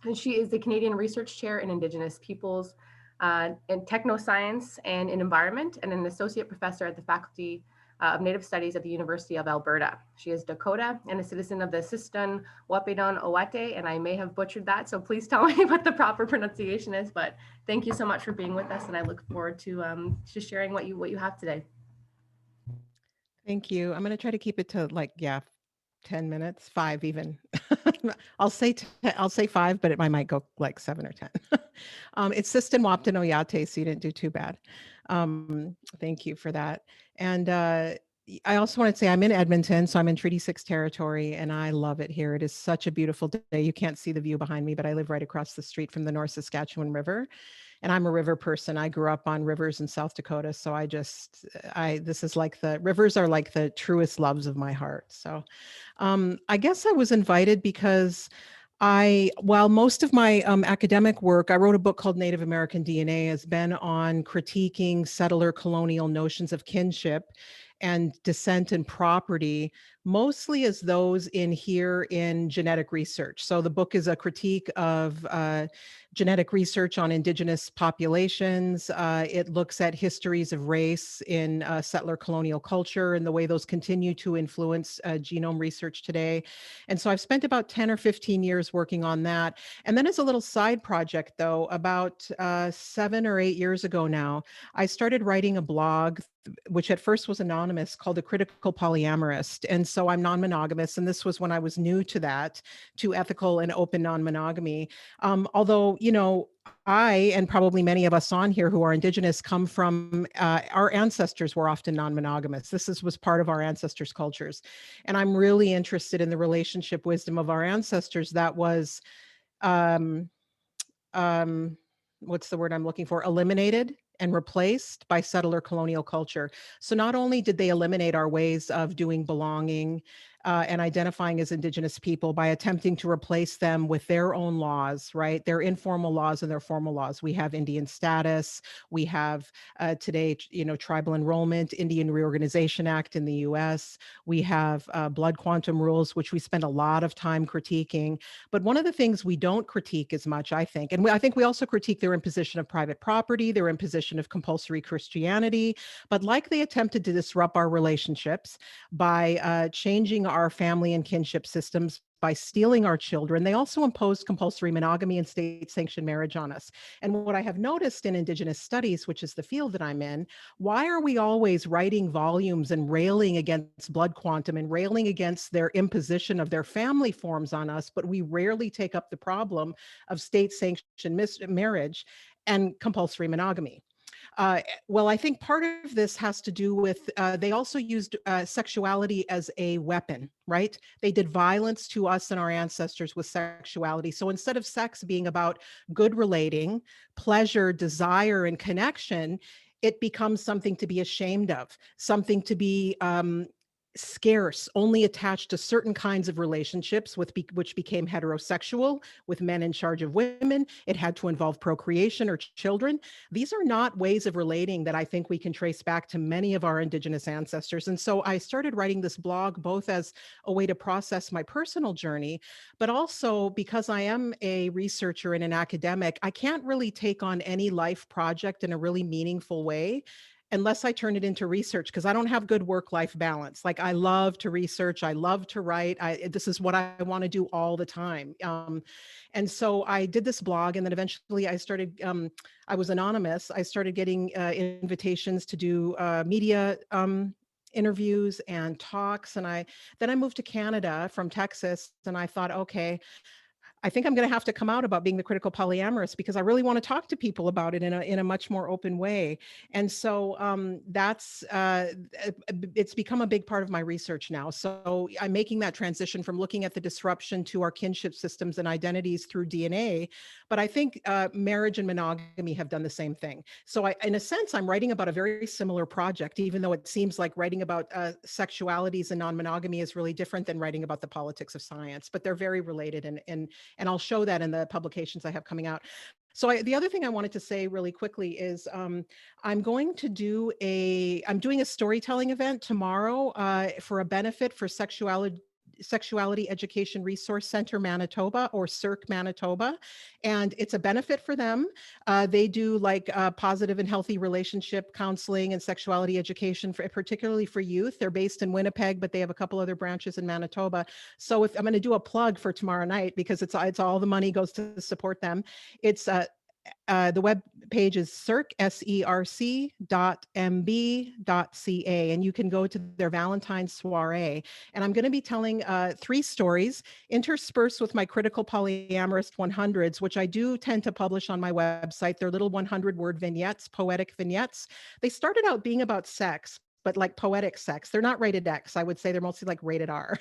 And she is the Canadian Research Chair in Indigenous Peoples in Technoscience and in Environment, and an Associate Professor at the Faculty of Native Studies at the University of Alberta. She is Dakota and a citizen of the Sistan Wapidon Owate, and I may have butchered that, so please tell me what the proper pronunciation is, but thank you so much for being with us, and I look forward to just sharing what you have today. Thank you. I'm going to try to keep it to 10 minutes, 5 even. I'll say 5, but I might go like 7 or 10. It's Sistan Wapidon Oyate, so you didn't do too bad. Thank you for that. And I also want to say I'm in Edmonton, so I'm in Treaty 6 territory, and I love it here. It is such a beautiful day. You can't see the view behind me, but I live right across the street from the North Saskatchewan River, and I'm a river person. I grew up on rivers in South Dakota, so this is like the rivers are like the truest loves of my heart. So I guess I was invited because while most of my academic work, I wrote a book called Native American DNA, has been on critiquing settler colonial notions of kinship and descent and property, mostly as those in genetic research. So the book is a critique of genetic research on Indigenous populations. It looks at histories of race in settler colonial culture and the way those continue to influence genome research today. And so I've spent about 10 or 15 years working on that. And then as a little side project, though, about 7 or 8 years ago now, I started writing a blog, which at first was anonymous, called The Critical Polyamorist. And so I'm non-monogamous, and this was when I was new to that, to ethical and open non-monogamy. Although, you know, I, and probably many of us on here who are Indigenous, come from, our ancestors were often non-monogamous. This was part of our ancestors' cultures. And I'm really interested in the relationship wisdom of our ancestors that was, what's the word I'm looking for? Eliminated and replaced by settler colonial culture. So not only did they eliminate our ways of doing belonging and identifying as Indigenous people by attempting to replace them with their own laws, right? Their informal laws and their formal laws. We have Indian status. We have today, you know, tribal enrollment, Indian Reorganization Act in the US. We have blood quantum rules, which we spend a lot of time critiquing. But one of the things we don't critique as much, I think, and I think we also critique their imposition of private property, their imposition of compulsory Christianity, but like they attempted to disrupt our relationships by changing our family and kinship systems by stealing our children, they also imposed compulsory monogamy and state-sanctioned marriage on us. And what I have noticed in Indigenous studies, which is the field that I'm in, why are we always writing volumes and railing against blood quantum and railing against their imposition of their family forms on us, but we rarely take up the problem of state-sanctioned marriage and compulsory monogamy? Well, I think part of this has to do with, they also used sexuality as a weapon, right? They did violence to us and our ancestors with sexuality. So instead of sex being about good relating, pleasure, desire, and connection, it becomes something to be ashamed of, something to be scarce, only attached to certain kinds of relationships, which became heterosexual, with men in charge of women. It had to involve procreation or children. These are not ways of relating that I think we can trace back to many of our Indigenous ancestors. And so I started writing this blog both as a way to process my personal journey, but also because I am a researcher and an academic, I can't really take on any life project in a really meaningful way unless I turn it into research, because I don't have good work-life balance. Like, I love to research, I love to write. This is what I want to do all the time. And so I did this blog, and then eventually I started, I was anonymous. I started getting invitations to do media interviews and talks. And then I moved to Canada from Texas, and I thought, okay, I think I'm going to have to come out about being the critical polyamorous, because I really want to talk to people about it in a much more open way. And so it's become a big part of my research now. So I'm making that transition from looking at the disruption to our kinship systems and identities through DNA. But I think marriage and monogamy have done the same thing. So in a sense, I'm writing about a very similar project, even though it seems like writing about sexualities and non-monogamy is really different than writing about the politics of science, but they're very related, and I'll show that in the publications I have coming out. So the other thing I wanted to say really quickly is I'm doing a storytelling event tomorrow for a benefit for Sexuality Education Resource Center Manitoba, or CERC Manitoba. And it's a benefit for them. They do like positive and healthy relationship counseling and sexuality education, particularly for youth. They're based in Winnipeg, but they have a couple other branches in Manitoba. So if I'm going to do a plug for tomorrow night, because it's all the money goes to support them. It's the web page is cerc.mb.ca, and you can go to their Valentine's soiree. And I'm going to be telling 3 stories interspersed with my Critical Polyamorist 100s, which I do tend to publish on my website. They're little 100-word vignettes, poetic vignettes. They started out being about sex, but like poetic sex. They're not rated X. I would say they're mostly like rated R.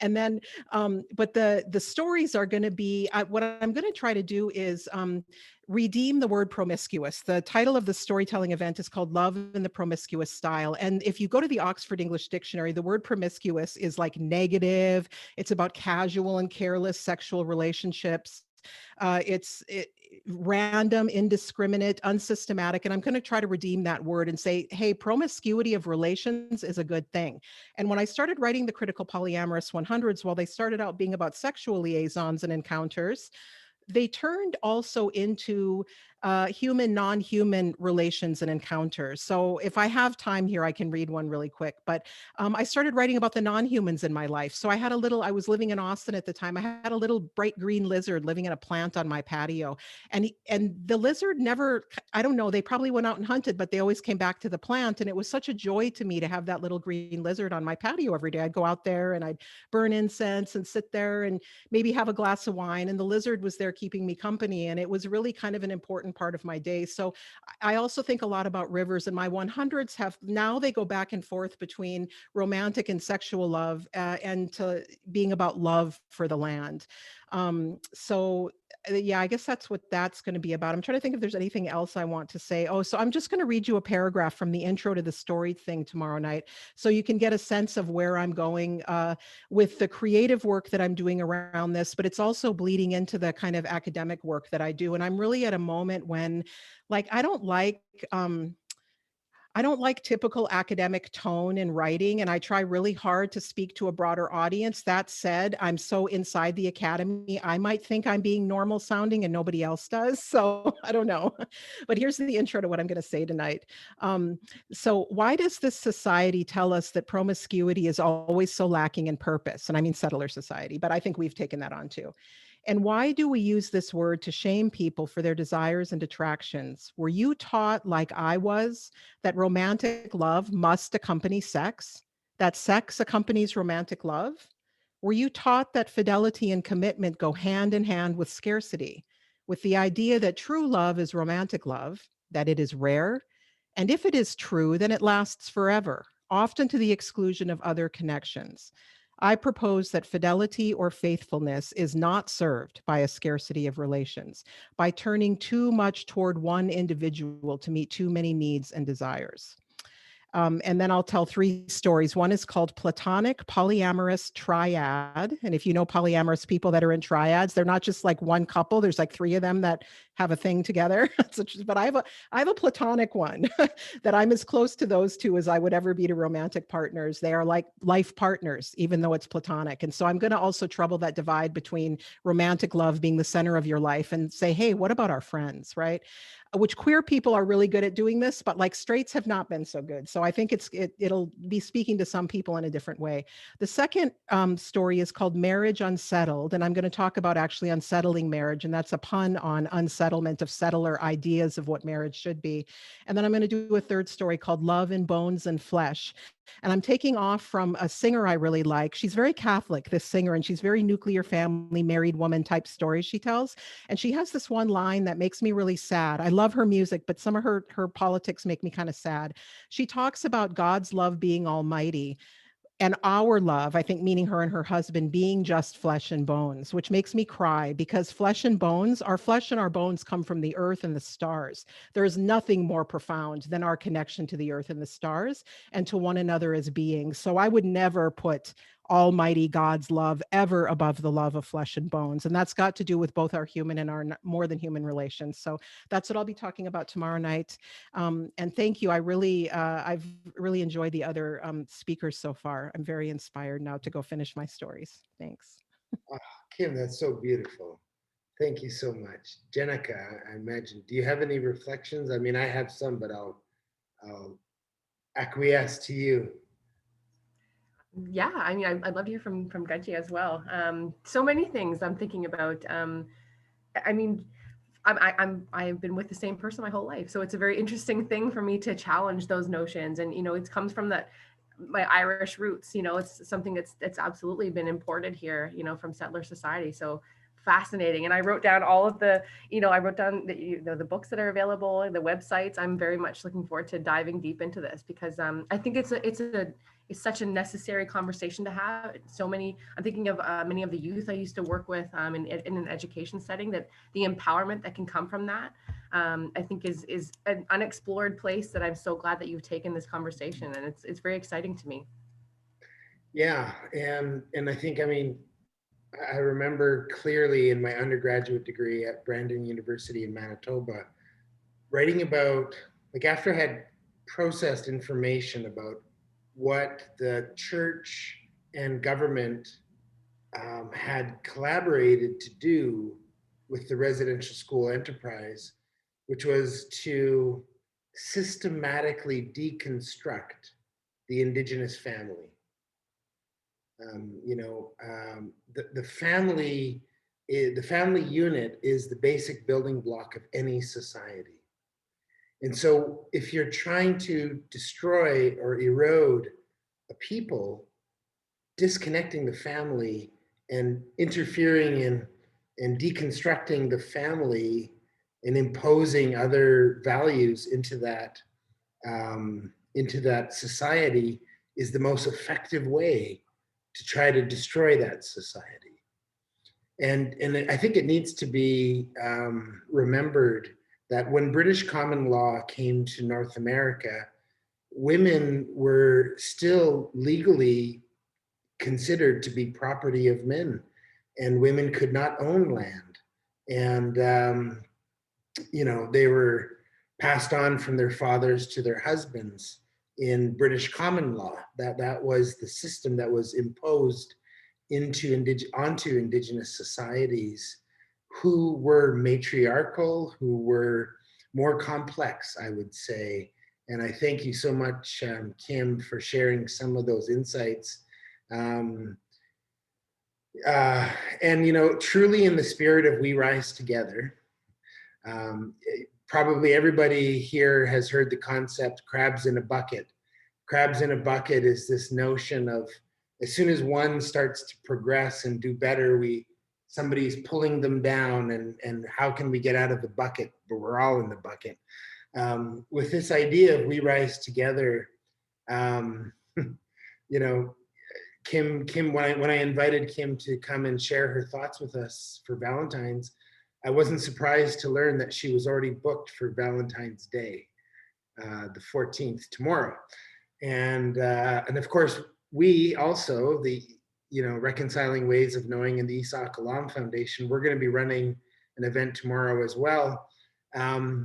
And then, but the stories are going to be, what I'm going to try to do is redeem the word promiscuous. The title of the storytelling event is called Love in the Promiscuous Style. And if you go to the Oxford English Dictionary, the word promiscuous is like negative. It's about casual and careless sexual relationships. It's random, indiscriminate, unsystematic. And I'm going to try to redeem that word and say, hey, promiscuity of relations is a good thing. And when I started writing the Critical Polyamorous 100s, while they started out being about sexual liaisons and encounters, they turned also into human, non-human relations and encounters. So if I have time here, I can read one really quick. But I started writing about the non-humans in my life. So I was living in Austin at the time. I had a little bright green lizard living in a plant on my patio. And the lizard never, I don't know, they probably went out and hunted, but they always came back to the plant. And it was such a joy to me to have that little green lizard on my patio every day. I'd go out there and I'd burn incense and sit there and maybe have a glass of wine. And the lizard was there keeping me company. And it was really kind of an important part of my day. So I also think a lot about rivers, and my 100s they go back and forth between romantic and sexual love and to being about love for the land. So yeah, I guess that's what that's going to be about. I'm trying to think if there's anything else I want to say. Oh, so I'm just going to read you a paragraph from the intro to the story thing tomorrow night, so you can get a sense of where I'm going with the creative work that I'm doing around this, but it's also bleeding into the kind of academic work that I do. And I'm really at a moment when, like, I don't like I don't like typical academic tone in writing, and I try really hard to speak to a broader audience. That said, I'm so inside the academy, I might think I'm being normal sounding and nobody else does. So I don't know. But here's the intro to what I'm going to say tonight. So why does this society tell us that promiscuity is always so lacking in purpose? And I mean settler society, but I think we've taken that on too. And why do we use this word to shame people for their desires and attractions? Were you taught, like I was, that romantic love must accompany sex? That sex accompanies romantic love? Were you taught that fidelity and commitment go hand in hand with scarcity, with the idea that true love is romantic love, that it is rare? And if it is true, then it lasts forever, often to the exclusion of other connections. I propose that fidelity or faithfulness is not served by a scarcity of relations, by turning too much toward one individual to meet too many needs and desires. And then I'll tell 3 stories. One is called Platonic, Polyamorous, Triad. And if you know polyamorous people that are in triads, they're not just like one couple. There's like 3 of them that have a thing together. But I have a Platonic one that I'm as close to those 2 as I would ever be to romantic partners. They are like life partners, even though it's Platonic. And so I'm going to also trouble that divide between romantic love being the center of your life and say, hey, what about our friends, right? Which queer people are really good at doing this, but like straights have not been so good. So I think it'll be speaking to some people in a different way. The second story is called Marriage Unsettled, and I'm going to talk about actually unsettling marriage, and that's a pun on unsettlement of settler ideas of what marriage should be. And then I'm going to do a third story called Love in Bones and Flesh. And I'm taking off from a singer I really like. She's very Catholic, this singer, and she's very nuclear family, married woman type stories she tells. And she has this one line that makes me really sad. I love her music, but some of her politics make me kind of sad. She talks about God's love being almighty, and our love, I think meaning her and her husband, being just flesh and bones, which makes me cry because flesh and bones, our flesh and our bones come from the earth and the stars. There is nothing more profound than our connection to the earth and the stars and to one another as beings. So I would never put Almighty God's love ever above the love of flesh and bones. And that's got to do with both our human and our more than human relations. So that's what I'll be talking about tomorrow night. And thank you. I've really enjoyed the other speakers so far. I'm very inspired now to go finish my stories. Thanks. Oh, Kim, that's so beautiful. Thank you so much. Jenica, I imagine, do you have any reflections? I mean, I have some, but I'll acquiesce to you. Yeah, I mean, I'd love to hear from Gudgy as well. So many things I'm thinking about. I mean, I've been with the same person my whole life, so it's a very interesting thing for me to challenge those notions. And it comes from my Irish roots. It's something that's absolutely been imported here. From settler society. So fascinating. And I wrote down all of the the books that are available, the websites. I'm very much looking forward to diving deep into this because I think it's such a necessary conversation to have. I'm thinking of many of the youth I used to work with in an education setting, that the empowerment that can come from that, I think is an unexplored place that I'm so glad that you've taken this conversation, and it's very exciting to me. Yeah, and I think, I mean, I remember clearly in my undergraduate degree at Brandon University in Manitoba, writing about, like, after I had processed information about what the church and government had collaborated to do with the residential school enterprise, which was to systematically deconstruct the Indigenous family. The family unit is the basic building block of any society. And so if you're trying to destroy or erode a people, disconnecting the family and interfering in and deconstructing the family and imposing other values into that society is the most effective way to try to destroy that society. And I think it needs to be remembered that when British common law came to North America, women were still legally considered to be property of men, and women could not own land. And, they were passed on from their fathers to their husbands in British common law. That was the system that was imposed onto Indigenous societies, who were matriarchal, who were more complex, I would say. And I thank you so much, Kim, for sharing some of those insights. And, truly in the spirit of We Rise Together, probably everybody here has heard the concept crabs in a bucket. Crabs in a bucket is this notion of, as soon as one starts to progress and do better, somebody's pulling them down, and how can we get out of the bucket? But we're all in the bucket. With this idea of We Rise Together, Kim, when I invited Kim to come and share her thoughts with us for Valentine's, I wasn't surprised to learn that she was already booked for Valentine's Day, the 14th, tomorrow. And of course, we also, the Reconciling Ways of Knowing and the IISAAK OLAM Foundation, we're going to be running an event tomorrow as well.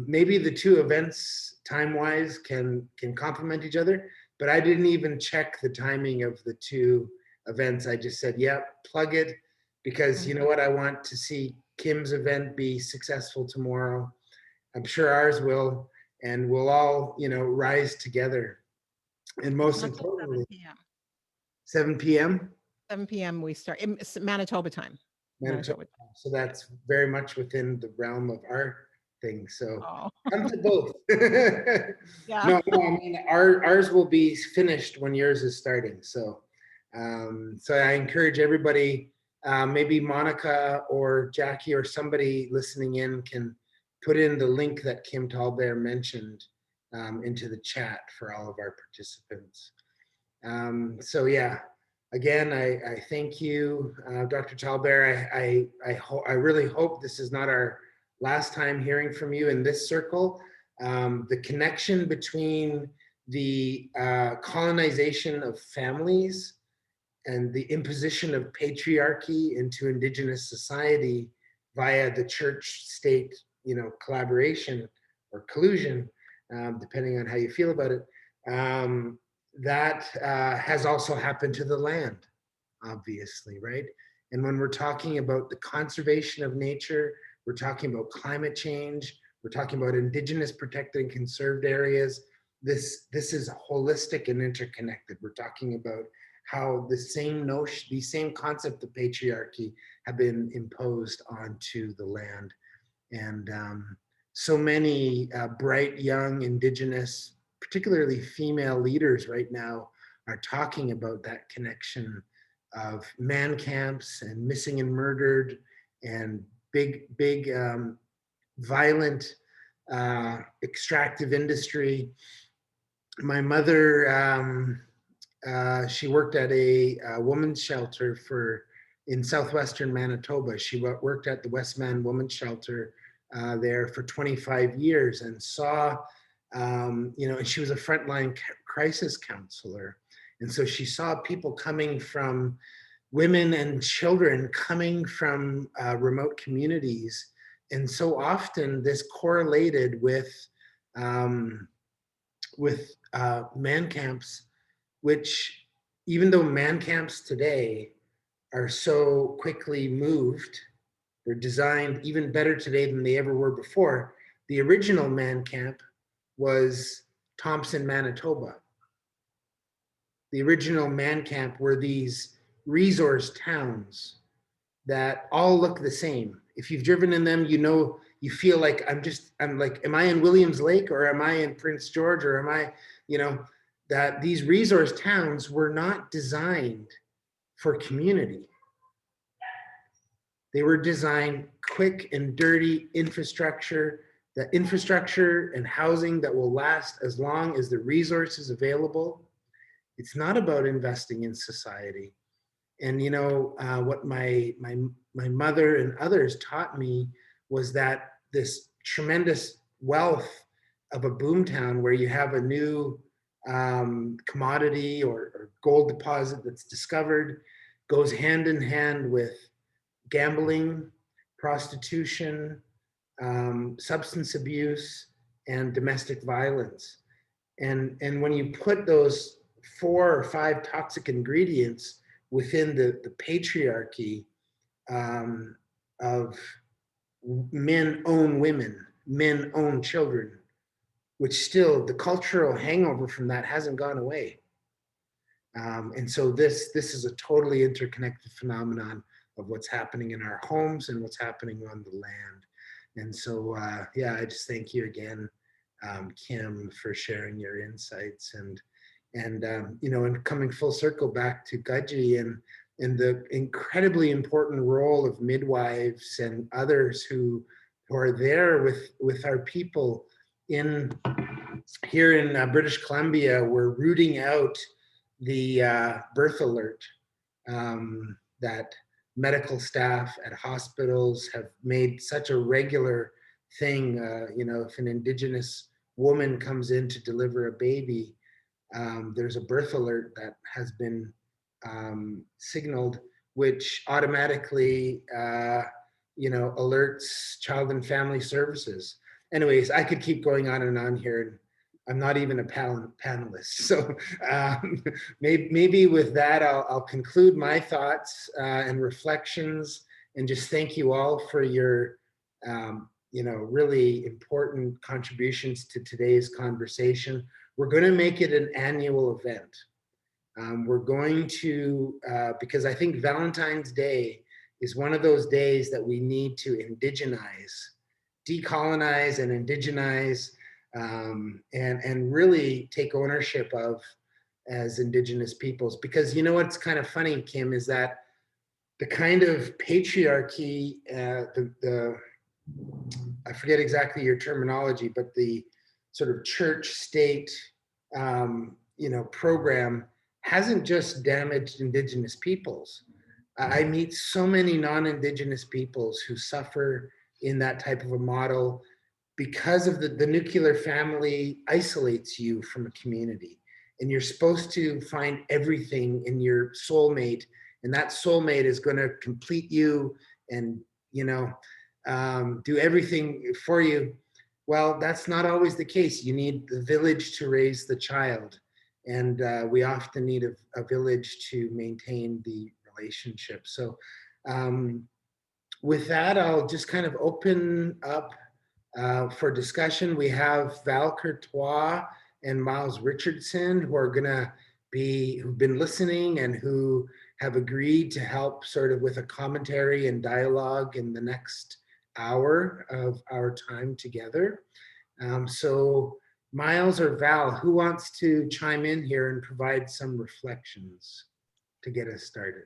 Maybe the two events time-wise can complement each other, but I didn't even check the timing of the two events. I just said, yep, plug it, because you know what? I want to see Kim's event be successful tomorrow. I'm sure ours will, and we'll all, rise together. And most importantly, 7 p.m. 7 p.m. we start in Manitoba time. Manitoba. So that's very much within the realm of our thing. So come to both. No, I mean, ours will be finished when yours is starting. So, so I encourage everybody, maybe Monica or Jackie or somebody listening in can put in the link that Kim Talber mentioned into the chat for all of our participants. So yeah, again, I thank you, Dr. Talber. I really hope this is not our last time hearing from you in this circle. The connection between the colonization of families and the imposition of patriarchy into Indigenous society via the church-state, collaboration or collusion, depending on how you feel about it. That has also happened to the land, obviously, right? And when we're talking about the conservation of nature, we're talking about climate change, we're talking about Indigenous protected and conserved areas. This is holistic and interconnected. We're talking about how the same notion, the same concept of patriarchy have been imposed onto the land. And so many bright, young, Indigenous, particularly female leaders right now are talking about that connection of man camps and missing and murdered and big, violent extractive industry. My mother, she worked at a women's shelter in southwestern Manitoba. She worked at the Westman Women's Shelter there for 25 years and saw, and she was a frontline crisis counselor. And so she saw people coming from, women and children coming from remote communities. And so often this correlated with man camps, which, even though man camps today are so quickly moved, they're designed even better today than they ever were before. The original man camp was Thompson, Manitoba. The original man camp were these resource towns that all look the same. If you've driven in them, you feel like I'm like, am I in Williams Lake or am I in Prince George or am I, that these resource towns were not designed for community. They were designed quick and dirty infrastructure, the infrastructure and housing that will last as long as the resources available. It's not about investing in society. And what my mother and others taught me was that this tremendous wealth of a boomtown where you have a new commodity or gold deposit that's discovered goes hand in hand with gambling, prostitution, substance abuse, and domestic violence. And when you put those 4 or 5 toxic ingredients within the patriarchy of men own women, men own children, which still the cultural hangover from that hasn't gone away. And so this is a totally interconnected phenomenon of what's happening in our homes and what's happening on the land. And so, yeah, I just thank you again, Kim, for sharing your insights and you know, and coming full circle back to Gaji and the incredibly important role of midwives and others who are there with our people here in British Columbia. We're rooting out the birth alert that medical staff at hospitals have made such a regular thing. You know, if an Indigenous woman comes in to deliver a baby, there's a birth alert that has been signaled, which automatically, you know, alerts Child and Family Services. Anyways, I could keep going on and on here. I'm not even a panelist. So maybe with that, I'll conclude my thoughts and reflections, and just thank you all for your, you know, really important contributions to today's conversation. We're going to make it an annual event. We're going to, because I think Valentine's Day is one of those days that we need to indigenize, decolonize and indigenize, and really take ownership of as Indigenous peoples. Because you know what's kind of funny, Kim, is that the kind of patriarchy, I forget exactly your terminology, but the sort of church state, you know, program hasn't just damaged Indigenous peoples. I meet so many non-Indigenous peoples who suffer in that type of a model because of the nuclear family isolates you from a community, and you're supposed to find everything in your soulmate, and that soulmate is going to complete you and, you know, do everything for you. Well, that's not always the case. You need the village to raise the child, and we often need a village to maintain the relationship. So with that, I'll just kind of open up for discussion. We have Val Courtois and Miles Richardson, who are gonna who've been listening and who have agreed to help sort of with a commentary and dialogue in the next hour of our time together. So Miles or Val, who wants to chime in here and provide some reflections to get us started?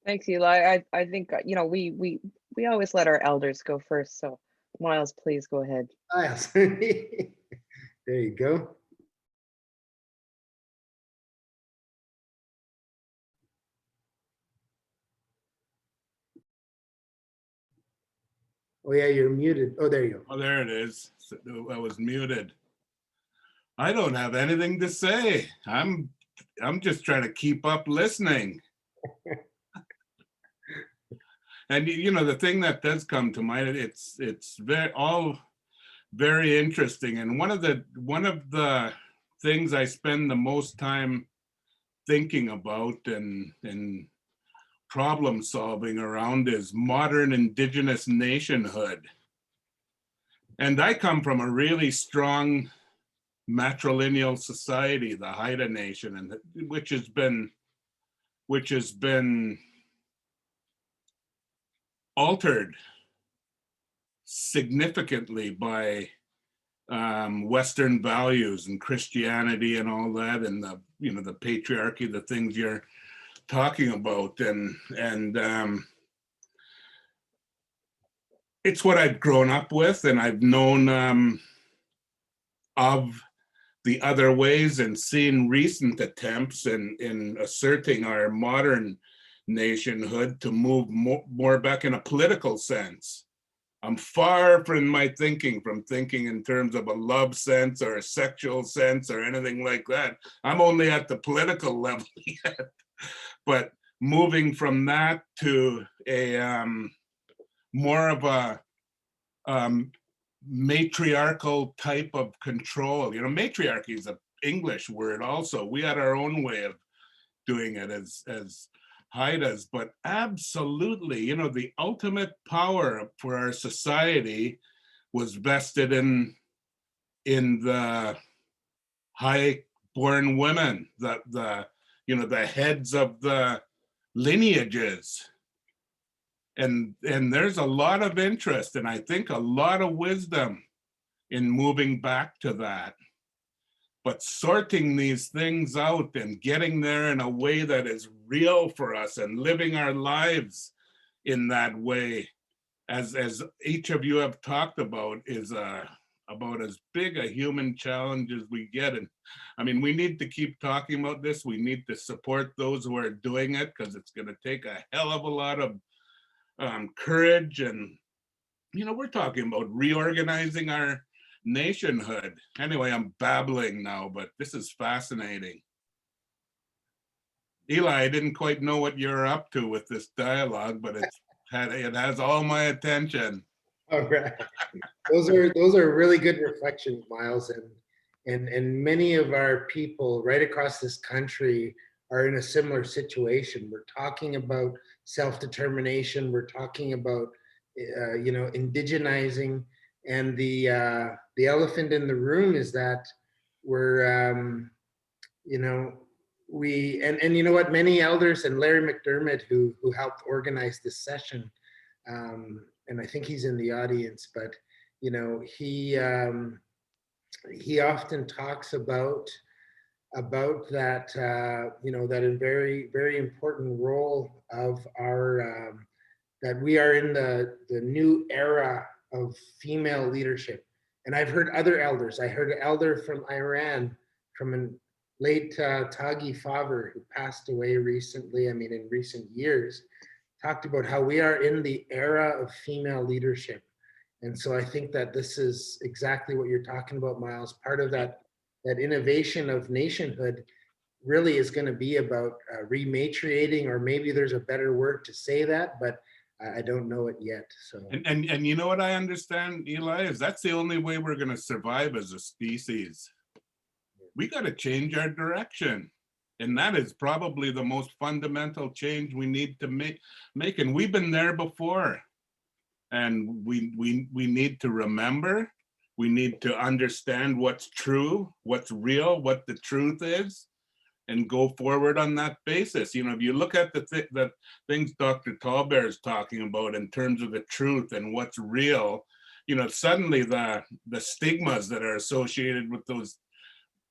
Thanks, Eli. I think, you know, we always let our elders go first. So Miles, please go ahead. Miles, there you go. Oh yeah, you're muted. Oh, there you go. Oh, there it is. I was muted. I don't have anything to say. I'm just trying to keep up listening. And you know, the thing that does come to mind, it's all very interesting. And one of the things I spend the most time thinking about and problem solving around is modern Indigenous nationhood. And I come from a really strong matrilineal society, the Haida Nation, and which has been altered significantly by Western values and Christianity and all that, and the, you know, the patriarchy, the things you're talking about, and it's what I've grown up with, and I've known of the other ways and seen recent attempts in asserting our modern nationhood to move more back in a political sense. I'm far from thinking in terms of a love sense or a sexual sense or anything like that. I'm only at the political level yet. But moving from that to a more of a matriarchal type of control. You know, matriarchy is an English word also. We had our own way of doing it as Haidas, but absolutely, you know, the ultimate power for our society was vested in the high-born women, the you know, the heads of the lineages. And there's a lot of interest, and I think a lot of wisdom in moving back to that. But sorting these things out and getting there in a way that is real for us and living our lives in that way, as each of you have talked about, is about as big a human challenge as we get. And I mean, we need to keep talking about this. We need to support those who are doing it, because it's going to take a hell of a lot of courage. And, you know, we're talking about reorganizing our nationhood. Anyway, I'm babbling now, but this is fascinating. Eli, I didn't quite know what you're up to with this dialogue, but it has all my attention. All right. Those are really good reflections, Miles, and many of our people right across this country are in a similar situation. We're talking about self-determination. We're talking about you know, indigenizing, and the elephant in the room is that we're you know, and you know what, many elders, and Larry McDermott, who helped organize this session, and I think he's in the audience, but you know, he often talks about that you know, that a very, very important role of our that we are in the new era of female leadership. And I've heard other elders. I heard an elder from Iran, from a late Tagi Faver, who passed away recently, I mean, in recent years, talked about how we are in the era of female leadership. And so I think that this is exactly what you're talking about, Miles. Part of that innovation of nationhood really is going to be about rematriating, or maybe there's a better word to say that, but I don't know it yet. So and you know what I understand, Eli, is that's the only way we're going to survive as a species. We got to change our direction, and that is probably the most fundamental change we need to make. And we've been there before, and we need to remember. We need to understand what's true, what's real, what the truth is, and go forward on that basis. You know, if you look at the things Dr. Talber is talking about in terms of the truth and what's real, you know, suddenly the stigmas that are associated with those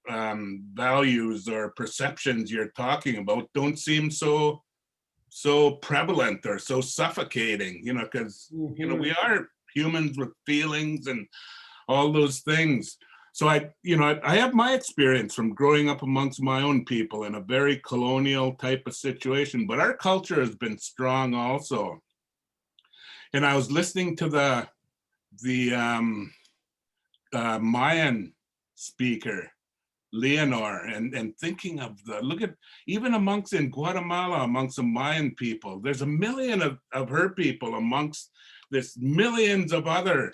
values or perceptions you're talking about don't seem so prevalent or so suffocating, you know, because, you know, we are humans with feelings and all those things. So I have my experience from growing up amongst my own people in a very colonial type of situation, but our culture has been strong also. And I was listening to the Mayan speaker, Leonor, and thinking of look at, even amongst in Guatemala, amongst the Mayan people, there's 1 million of her people amongst this millions of other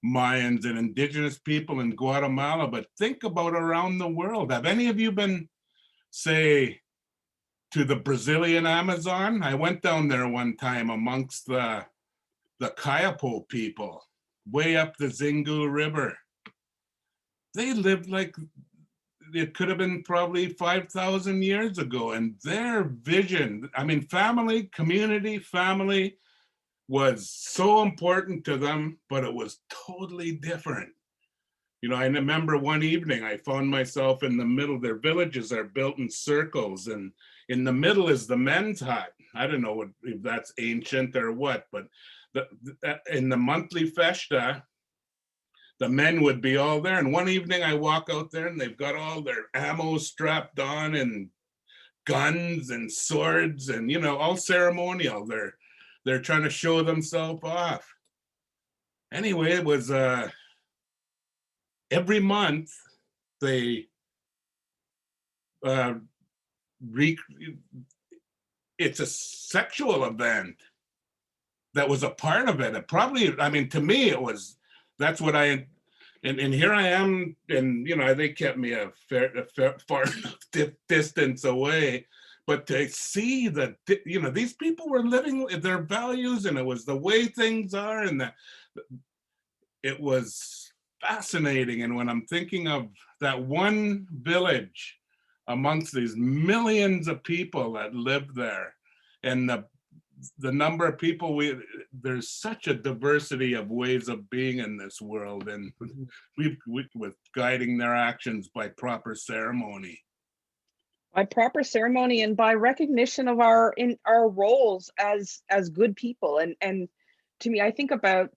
Mayans and indigenous people in Guatemala. But think about around the world. Have any of you been, say, to the Brazilian Amazon? I went down there one time amongst the Kayapo people, way up the Xingu River. They lived like it could have been probably 5,000 years ago, and their vision, I mean, family was so important to them, but it was totally different. You know, I remember one evening I found myself in the middle. Their villages are built in circles, and in the middle is the men's hut. I don't know if that's ancient or what, but in the monthly festa, the men would be all there. And one evening I walk out there and they've got all their ammo strapped on and guns and swords and, you know, all ceremonial. They're trying to show themselves off. Anyway, it was every month they it's a sexual event that was a part of it. It probably, I mean, to me, it was that's what and here I am, and they kept me a far enough distance away, but to see that these people were living their values, and it was the way things are, and that it was fascinating. And when I'm thinking of that one village amongst these millions of people that lived there, and the number of people, there's such a diversity of ways of being in this world, and we with guiding their actions by proper ceremony. By proper ceremony and by recognition of our roles as good people. And to me, I think about,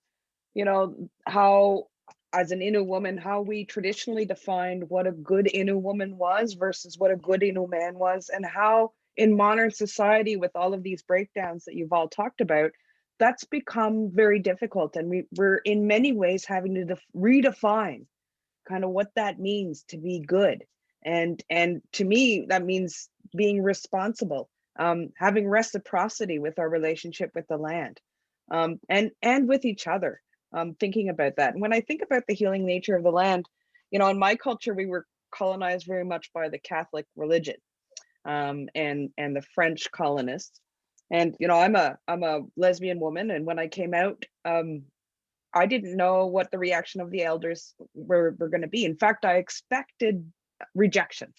how as an Innu woman, how we traditionally defined what a good Innu woman was versus what a good Innu man was, and how in modern society, with all of these breakdowns that you've all talked about, that's become very difficult. And we're in many ways having to redefine kind of what that means to be good. And to me, that means being responsible, having reciprocity with our relationship with the land, and with each other, thinking about that. And when I think about the healing nature of the land, in my culture, we were colonized very much by the Catholic religion, and the French colonists. And I'm a lesbian woman, and when I came out, I didn't know what the reaction of the elders were going to be. In fact, I expected rejection,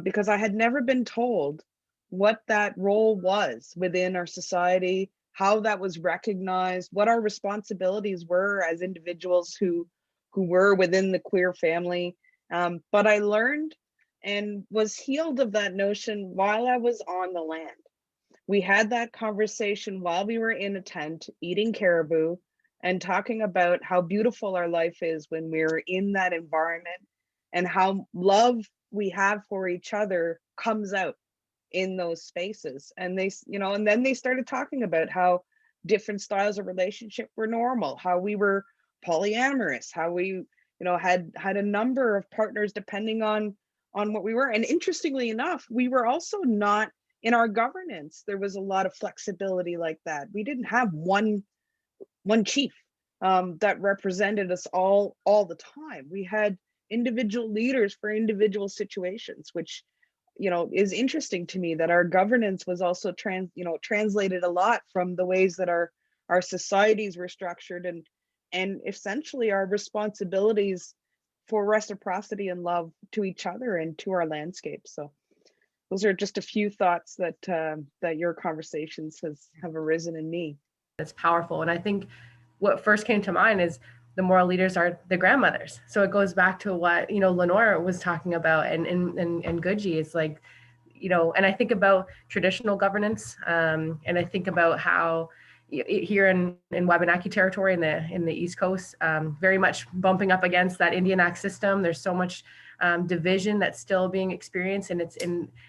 because I had never been told what that role was within our society, how that was recognized, what our responsibilities were as individuals who were within the queer family. But I learned and was healed of that notion while I was on the land. We had that conversation while we were in a tent eating caribou and talking about how beautiful our life is when we're in that environment, and how love we have for each other comes out in those spaces. And they, and then they started talking about how different styles of relationship were normal, how we were polyamorous, how we, had a number of partners depending on what we were. And interestingly enough, we were also not, in our governance, there was a lot of flexibility like that. We didn't have one chief that represented us all the time. We had individual leaders for individual situations, which is interesting to me, that our governance was also translated a lot from the ways that our societies were structured, and essentially our responsibilities for reciprocity and love to each other and to our landscape. So those are just a few thoughts that your conversations have arisen in me. It's powerful. And I think what first came to mind is the moral leaders are the grandmothers. So it goes back to what, Lenore was talking about, and Guji. It's like, and I think about traditional governance, and I think about how here in Wabanaki territory in the East Coast, very much bumping up against that Indian Act system. There's so much division that's still being experienced, and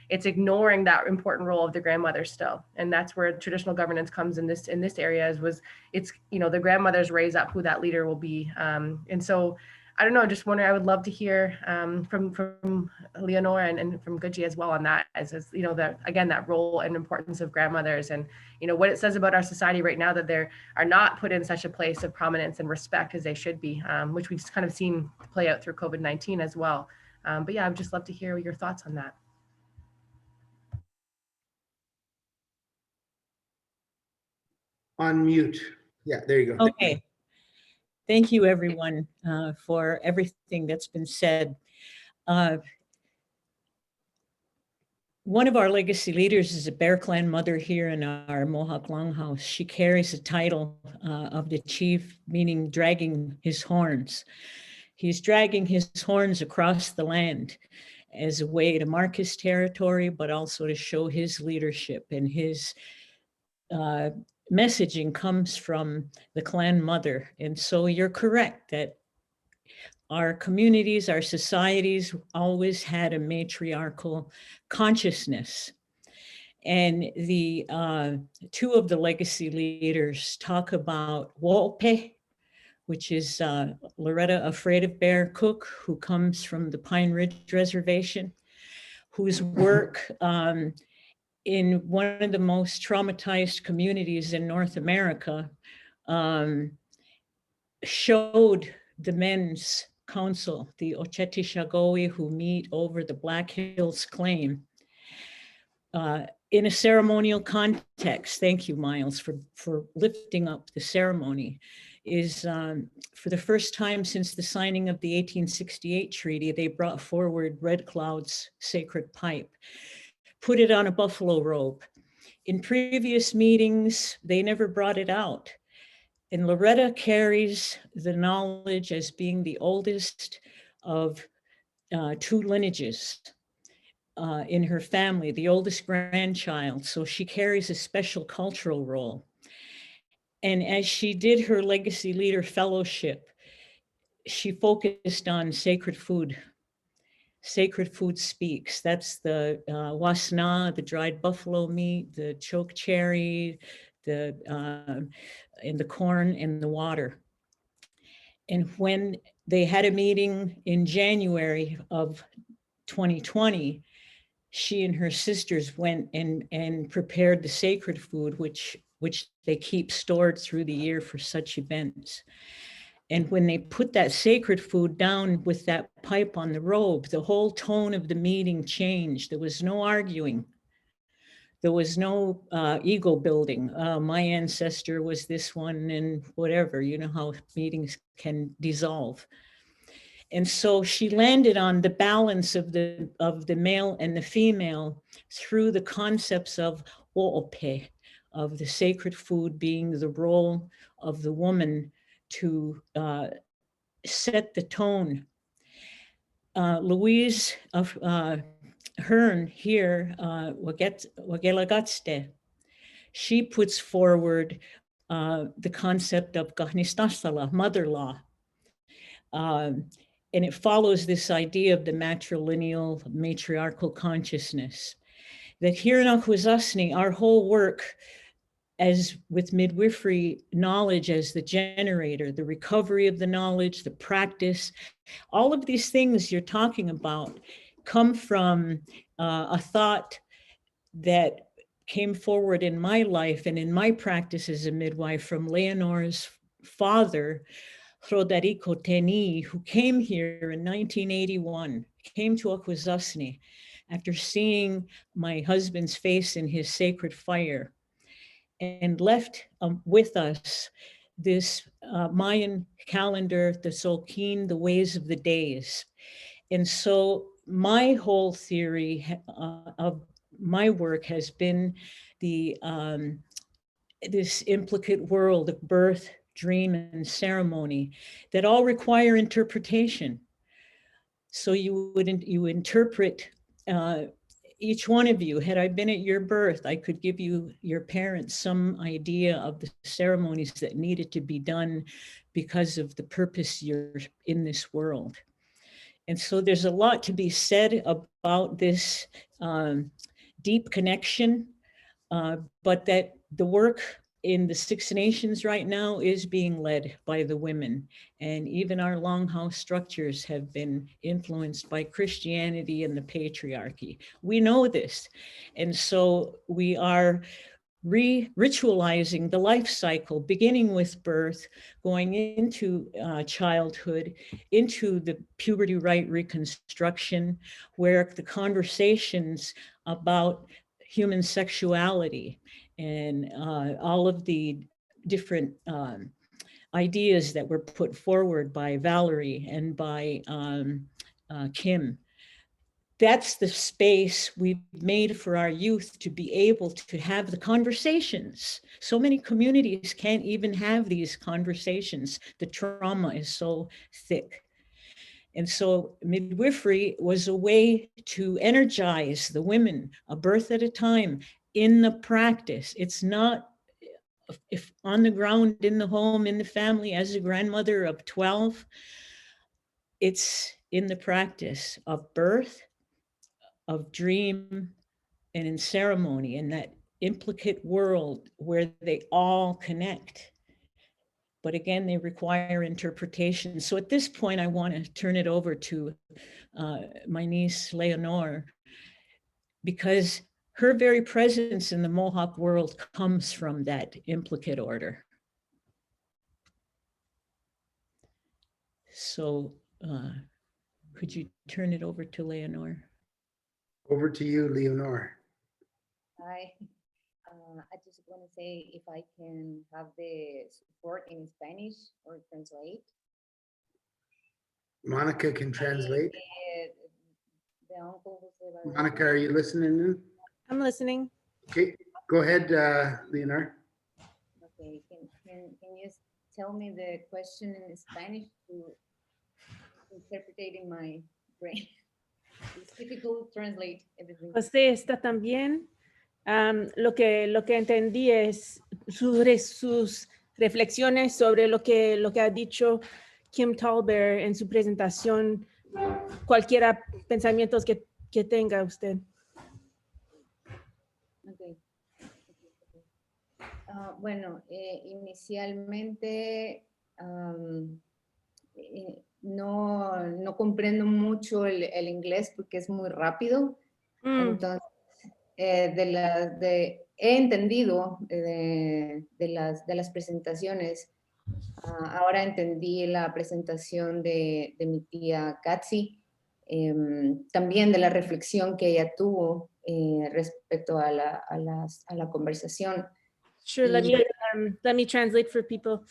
it's ignoring that important role of the grandmother still. And that's where traditional governance comes in this area, it's the grandmothers raise up who that leader will be. And so I don't know, just wondering, I would love to hear from Leonora and from Guji as well on that, as that role and importance of grandmothers, and what it says about our society right now, that they are not put in such a place of prominence and respect as they should be, which we've kind of seen play out through COVID-19 as well. But yeah, I'd just love to hear your thoughts on that. On mute. Yeah, there you go. Okay. Thank you, everyone, for everything that's been said. One of our legacy leaders is a Bear Clan mother here in our Mohawk Longhouse. She carries the title of the chief, meaning dragging his horns. He's dragging his horns across the land as a way to mark his territory, but also to show his leadership, and his messaging comes from the clan mother. And so you're correct that our communities, our societies always had a matriarchal consciousness. And the two of the legacy leaders talk about Wope, which is Loretta Afraid of Bear Cook, who comes from the Pine Ridge Reservation, whose work in one of the most traumatized communities in North America showed the men's council, the Ocheti Shagoe, who meet over the Black Hills claim, in a ceremonial context. Thank you, Miles, for lifting up the ceremony. Is for the first time since the signing of the 1868 treaty, they brought forward Red Cloud's sacred pipe, put it on a buffalo robe. In previous meetings, they never brought it out. And Loretta carries the knowledge as being the oldest of 2 lineages in her family, the oldest grandchild. So she carries a special cultural role. And as she did her Legacy Leader Fellowship, she focused on sacred food. Sacred food speaks. That's the wasna, the dried buffalo meat, the choke cherry, and the corn and the water. And when they had a meeting in January of 2020, she and her sisters went and prepared the sacred food, which they keep stored through the year for such events. And when they put that sacred food down with that pipe on the robe, the whole tone of the meeting changed. There was no arguing. There was no ego building. My ancestor was this one and whatever, you know how meetings can dissolve. And so she landed on the balance of the male and the female through the concepts of o'ope, of the sacred food being the role of the woman to set the tone. Louise of Hearn here, Wagelagaste, she puts forward the concept of Gahnistasala, mother-law. And it follows this idea of the matrilineal, matriarchal consciousness. That here in Akwesasne, our whole work, as with midwifery knowledge as the generator, the recovery of the knowledge, the practice, all of these things you're talking about come from a thought that came forward in my life and in my practice as a midwife from Leonor's father, Roderico Teni, who came here in 1981, came to Akwesasne after seeing my husband's face in his sacred fire, and left with us this Mayan calendar, the Solkin, the ways of the days. And so my whole theory of my work has been the this implicate world of birth, dream, and ceremony that all require interpretation. So you interpret each one of you. Had I been at your birth, I could give you, your parents, some idea of the ceremonies that needed to be done because of the purpose you're in this world. And so there's a lot to be said about this deep connection, but that the work in the Six Nations right now is being led by the women. And even our longhouse structures have been influenced by Christianity and the patriarchy. We know this. And so we are ritualizing the life cycle, beginning with birth, going into childhood, into the puberty right reconstruction, where the conversations about human sexuality and all of the different ideas that were put forward by Valerie and by Kim. That's the space we've made for our youth to be able to have the conversations. So many communities can't even have these conversations. The trauma is so thick. And so midwifery was a way to energize the women, a birth at a time, in the practice. It's not if on the ground, in the home, in the family, as a grandmother of 12, it's in the practice of birth, of dream, and in ceremony, in that implicate world where they all connect. But again, they require interpretation. So at this point, I want to turn it over to my niece, Leonor, because her very presence in the Mohawk world comes from that implicate order. So could you turn it over to Leonor? Over to you, Leonor. Hi. I just want to say if I can have the support in Spanish or translate. Monica can translate. The uncle was Monica, are you listening? I'm listening. Okay, go ahead, Leonor. Okay, can you tell me the question in Spanish to interpret it in my brain? It's difficult to translate everything. José está también. Lo que entendí es sus reflexiones sobre lo que ha dicho Kim Talber en su presentación, cualquiera pensamientos que tenga usted. Okay. Bueno, inicialmente no comprendo mucho el inglés porque es muy rápido. Entonces, he entendido de las presentaciones. Ahora entendí la presentación de mi tía Katsi, también de la reflexión que ella tuvo respecto a la conversación. Sure, let me translate for people.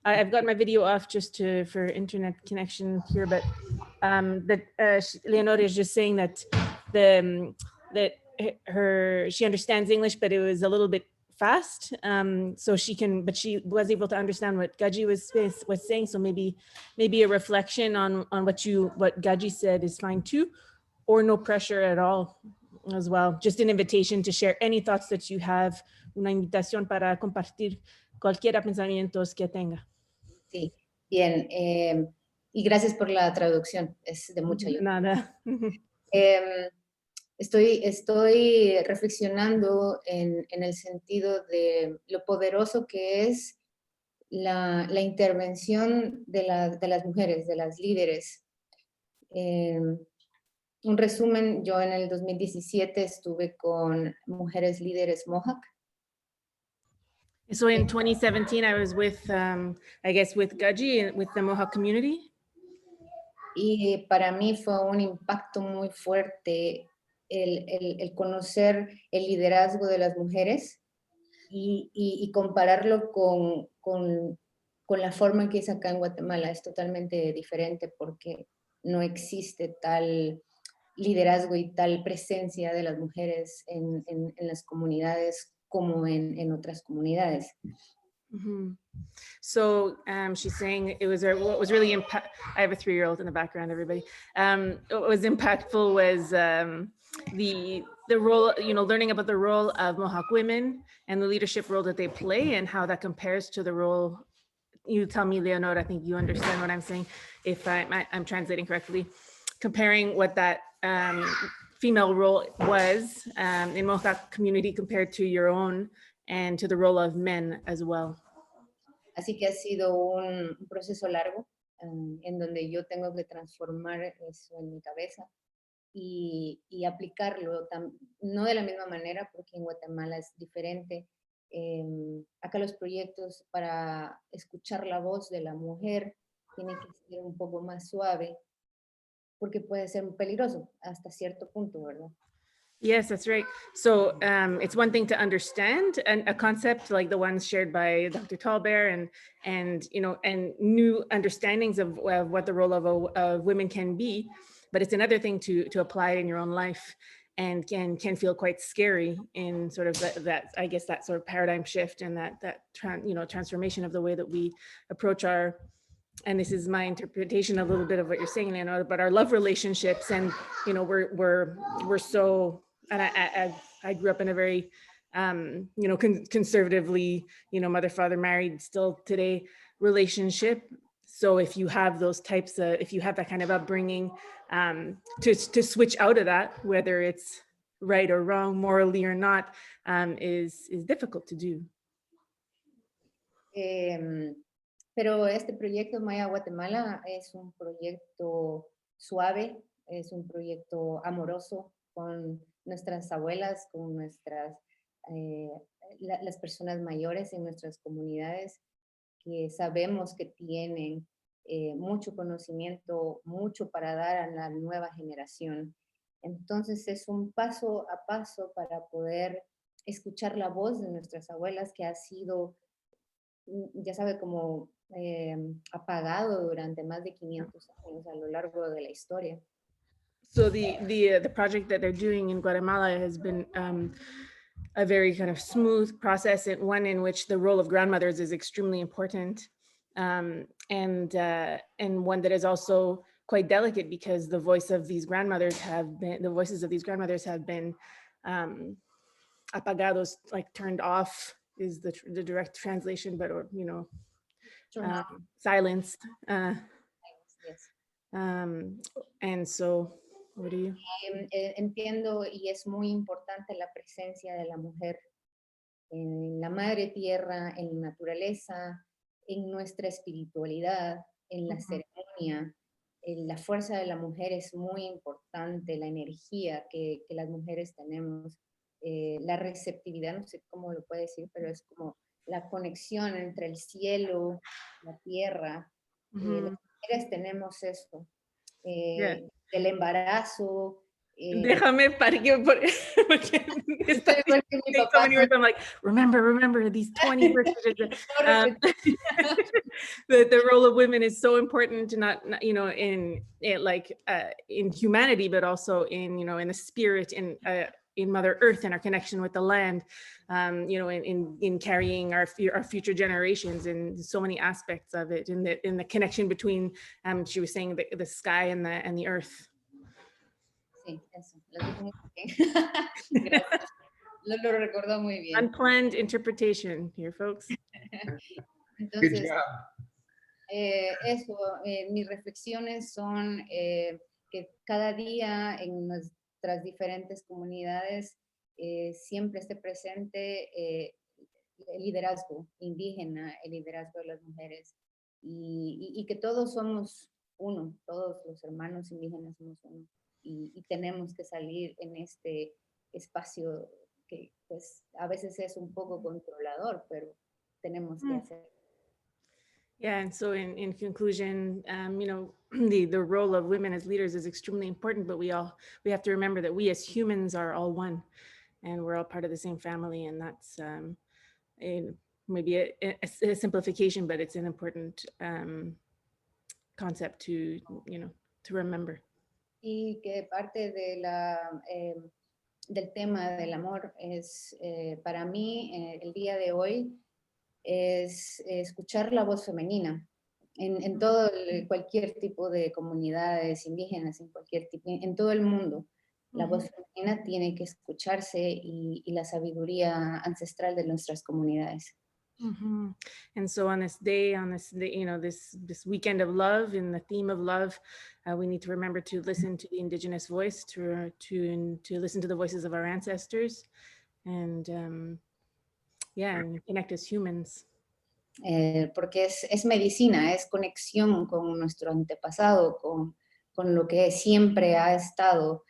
I've got my video off just for internet connection here, but Leonora is just saying that she understands English, but it was a little bit fast. So but she was able to understand what Gaji was saying. So maybe a reflection on what Gaji said is fine too, or no pressure at all as well. Just an invitation to share any thoughts that you have, una invitación para compartir cualquiera pensamientos que tenga. Sí, bien. Y gracias por la traducción, es de mucha ayuda. Nada. Estoy reflexionando en el sentido de lo poderoso que es la intervención de las mujeres, de las líderes. Un resumen, yo en el 2017 estuve con mujeres líderes Mohawk. So in 2017, I was with Gaji, with the Mohawk community. Y para mí fue un impacto muy fuerte el conocer el liderazgo de las mujeres y compararlo con la forma en que es acá en Guatemala. Es totalmente diferente porque no existe tal liderazgo y tal presencia de las mujeres en las comunidades como en otras comunidades. Mm-hmm. So she's saying what was really I have a 3-year-old in the background, everybody. What was impactful was the role, learning about the role of Mohawk women and the leadership role that they play and how that compares to the role. You tell me, Leonora, I think you understand what I'm saying, if I'm translating correctly, comparing what that female role was in Mohawk community compared to your own and to the role of men as well. Así que ha sido un proceso largo en donde yo tengo que transformar eso en mi cabeza y aplicarlo, no de la misma manera porque en Guatemala es diferente. Acá los proyectos para escuchar la voz de la mujer tienen que ser un poco más suave porque puede ser peligroso hasta cierto punto, ¿verdad? Yes, that's right. So it's one thing to understand a concept like the ones shared by Dr. Talber and new understandings of what the role of women can be, but it's another thing to apply it in your own life and can feel quite scary in sort of that I guess that sort of paradigm shift and that transformation of the way that we approach and this is my interpretation a little bit of what you're saying, Leonora, but our love relationships and we're so. And I grew up in a very, conservatively, mother, father, married still today relationship. So if you have those types of, if you have that kind of upbringing, to switch out of that, whether it's right or wrong, morally or not, is difficult to do. Pero este proyecto Maya Guatemala es un proyecto suave, es un proyecto amoroso con nuestras abuelas, con las personas mayores en nuestras comunidades que sabemos que tienen mucho conocimiento, mucho para dar a la nueva generación. Entonces es un paso a paso para poder escuchar la voz de nuestras abuelas que ha sido, ya sabe, como apagado durante más de 500 años a lo largo de la historia. So the project that they're doing in Guatemala has been a very kind of smooth process, and one in which the role of grandmothers is extremely important, and one that is also quite delicate because the voices of these grandmothers have been apagados, like turned off is the direct translation, but silenced. Yes. And so, what do you? Entiendo, y es muy importante la presencia de la mujer en la madre tierra, en la naturaleza, en nuestra espiritualidad, en la ceremonia. La fuerza de la mujer es muy importante, la energía que las mujeres tenemos, la receptividad, no sé cómo lo puede decir, pero es como la conexión entre el cielo, la tierra. Las mujeres tenemos esto. Del embarazo. Déjame porque so many words. I'm like, remember these 20 verses. The role of women is so important, not in humanity, but also in in the spirit, in Mother Earth and our connection with the land, in carrying our future generations, and so many aspects of it, in the connection between, she was saying, the sky and the earth. Sí, eso, lo dijo muy bien. Gracias. Lo recordó muy bien. Unplanned interpretation here, folks. Entonces, Good job. Eso, mis reflexiones son que cada día en nuestras diferentes comunidades siempre esté presente el liderazgo indígena, el liderazgo de las mujeres, y que todos somos uno, todos los hermanos indígenas somos uno, y tenemos que salir en este espacio que pues a veces es un poco controlador, pero tenemos que hacer. Yeah, and so in conclusion, the role of women as leaders is extremely important, but we have to remember that we as humans are all one, and we're all part of the same family, and that's maybe a simplification, but it's an important concept to remember. Y que parte de del tema del amor es, para mí, el día de hoy, es escuchar la voz femenina en todo cualquier tipo de comunidades indígenas, en todo el mundo. La voz femenina tiene que escucharse, y la sabiduría ancestral de nuestras comunidades. And so on this day, this weekend of love, in the theme of love, we need to remember to listen to the Indigenous voice, to listen to the voices of our ancestors, and and connect as humans. Porque es medicina, es conexión con nuestro antepasado, con lo que siempre ha estado.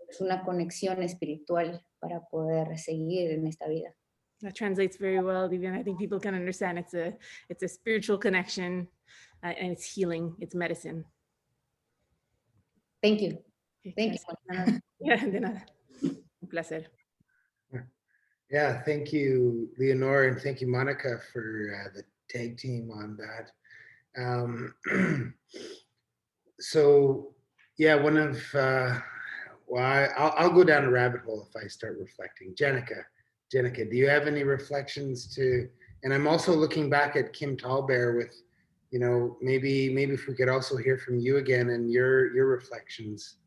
Es una conexión espiritual para poder seguir en esta vida. That translates very well, Vivian. I think people can understand it's a spiritual connection, and it's healing, it's medicine. Thank you. Okay, Thank you. Yeah, de nada. Un placer. Yeah, thank you, Leonor, and thank you, Monica, for the tag team on that. So, yeah, one of, I'll go down a rabbit hole if I start reflecting. Jenica, do you have any reflections to, and I'm also looking back at Kim Talber with, maybe if we could also hear from you again and your reflections.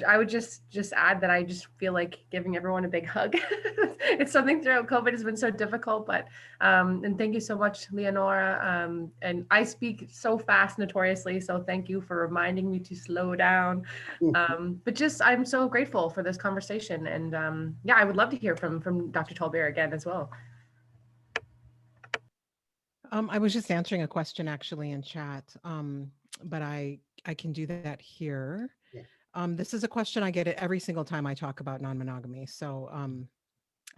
I would just add that I just feel like giving everyone a big hug. It's something throughout COVID has been so difficult, but and thank you so much, Leonora. And I speak so fast notoriously, so thank you for reminding me to slow down. But just, I'm so grateful for this conversation, and yeah, I would love to hear from Dr. Talber again as well. I was just answering a question actually in chat, but I can do that here. Yeah. This is a question I get every single time I talk about non-monogamy. So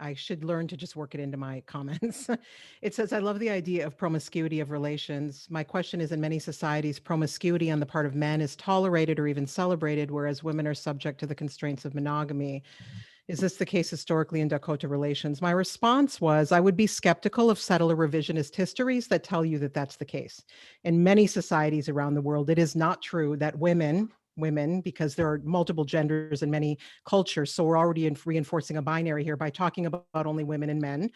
I should learn to just work it into my comments. It says, I love the idea of promiscuity of relations. My question is, in many societies, promiscuity on the part of men is tolerated or even celebrated, whereas women are subject to the constraints of monogamy. Is this the case historically in Dakota relations? My response was, I would be skeptical of settler revisionist histories that tell you that that's the case. In many societies around the world, it is not true that women, because there are multiple genders in many cultures, so we're already reinforcing a binary here by talking about only women and men.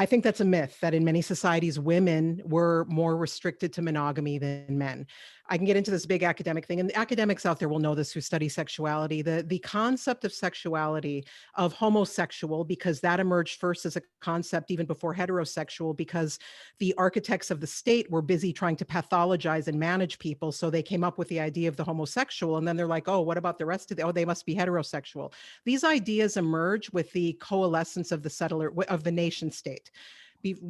I think that's a myth, that in many societies, women were more restricted to monogamy than men. I can get into this big academic thing, and the academics out there will know this who study sexuality. The concept of sexuality, of homosexual, because that emerged first as a concept even before heterosexual, because the architects of the state were busy trying to pathologize and manage people. So they came up with the idea of the homosexual, and then they're like, oh, what about the rest of the, oh, they must be heterosexual. These ideas emerge with the coalescence of the settler, of the nation state.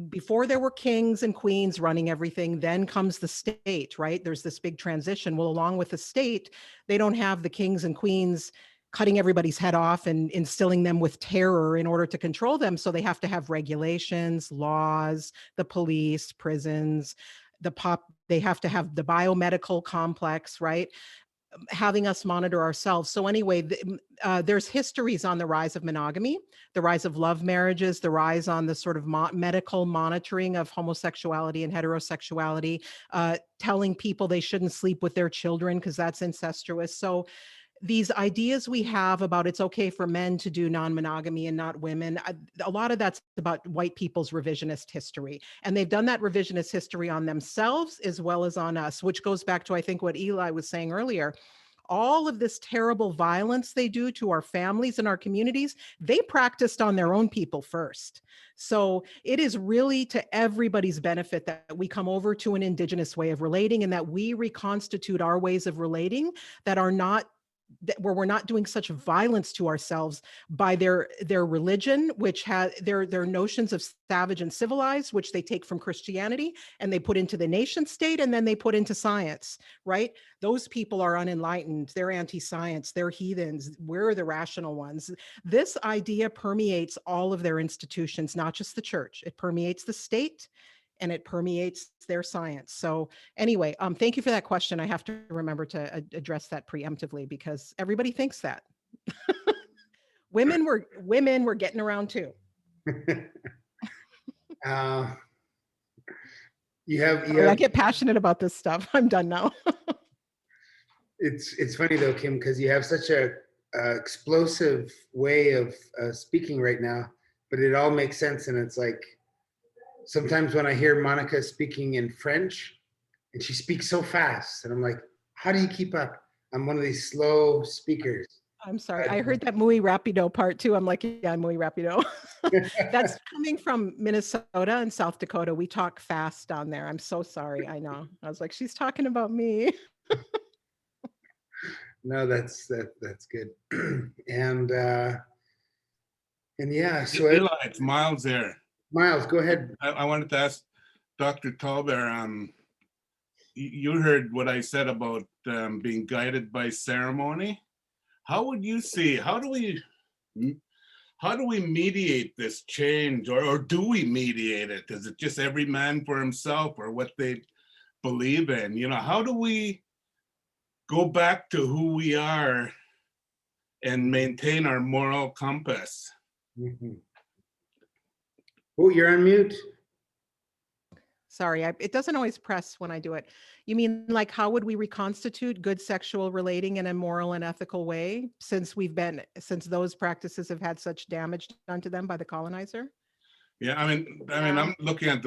Before there were kings and queens running everything, then comes the state, right? There's this big transition. Well, along with the state, they don't have the kings and queens cutting everybody's head off and instilling them with terror in order to control them. So they have to have regulations, laws, the police, prisons, they have to have the biomedical complex, right? Having us monitor ourselves. So anyway, there's histories on the rise of monogamy, the rise of love marriages, the rise on the sort of medical monitoring of homosexuality and heterosexuality, telling people they shouldn't sleep with their children because that's incestuous. So these ideas we have about it's okay for men to do non-monogamy and not women, a lot of that's about white people's revisionist history. And they've done that revisionist history on themselves as well as on us, which goes back to, I think, what Eli was saying earlier. All of this terrible violence they do to our families and our communities, they practiced on their own people first. So it is really to everybody's benefit that we come over to an Indigenous way of relating and that we reconstitute our ways of relating that are not, where we're not doing such violence to ourselves by their religion, which has their notions of savage and civilized, which they take from Christianity and they put into the nation state and then they put into science, right? Those people are unenlightened, they're anti-science, they're heathens, we're the rational ones. This idea permeates all of their institutions, not just the church. It permeates the state and it permeates their science. So anyway, thank you for that question. I have to remember to address that preemptively because everybody thinks that. women were getting around too. I get passionate about this stuff. I'm done now. It's funny though, Kim, because you have such a explosive way of speaking right now, but it all makes sense. And it's like, sometimes when I hear Monica speaking in French and she speaks so fast and I'm like, how do you keep up? I'm one of these slow speakers. I'm sorry. I heard that muy rapido part too. I'm like, yeah, muy rapido. That's coming from Minnesota and South Dakota. We talk fast down there. I'm so sorry. I know. I was like, she's talking about me. No, that's good. And yeah, so Eli, it's Miles there. Miles, go ahead. I wanted to ask Dr. Talber, you heard what I said about being guided by ceremony. How would you see, how do we mediate this change, or do we mediate it? Is it just every man for himself or what they believe in? You know, how do we go back to who we are and maintain our moral compass? Mm-hmm. Oh, you're on mute. Sorry, it doesn't always press when I do it. You mean like how would we reconstitute good sexual relating in a moral and ethical way since those practices have had such damage done to them by the colonizer? Yeah, I mean, I'm looking at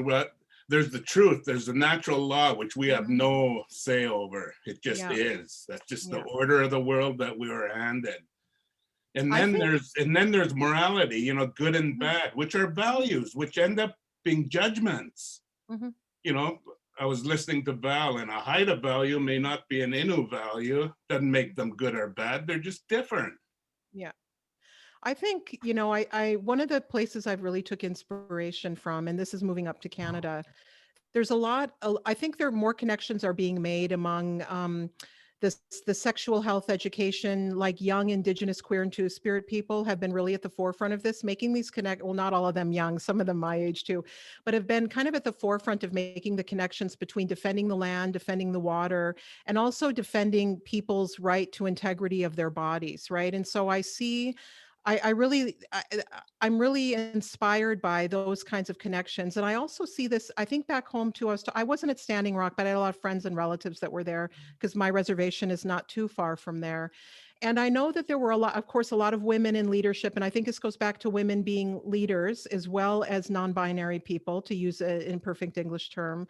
there's the truth, there's the natural law, which we have no say over. It just is. That's just the order of the world that we were handed. And then there's morality, you know, good and bad, which are values, which end up being judgments. Mm-hmm. You know, I was listening to Val, and a Haida value may not be an Innu value. Doesn't make them good or bad. They're just different. Yeah. I think, you know, I one of the places I've really took inspiration from, and this is moving up to Canada, there's a lot, I think there are more connections are being made among the sexual health education, like young Indigenous, queer and Two-Spirit people have been really at the forefront of this, making these well, not all of them young, some of them my age too, but have been kind of at the forefront of making the connections between defending the land, defending the water, and also defending people's right to integrity of their bodies, right? And so I see, I'm really inspired by those kinds of connections. And I also see this, I think back home to us, I wasn't at Standing Rock, but I had a lot of friends and relatives that were there because my reservation is not too far from there. And I know that there were of course, a lot of women in leadership. And I think this goes back to women being leaders as well as non-binary people, to use an imperfect English term.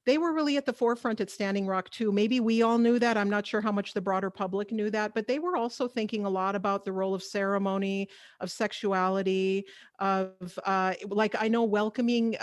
They were really at the forefront at Standing Rock too. Maybe we all knew that. I'm not sure how much the broader public knew that, but they were also thinking a lot about the role of ceremony, of sexuality, of like, I know welcoming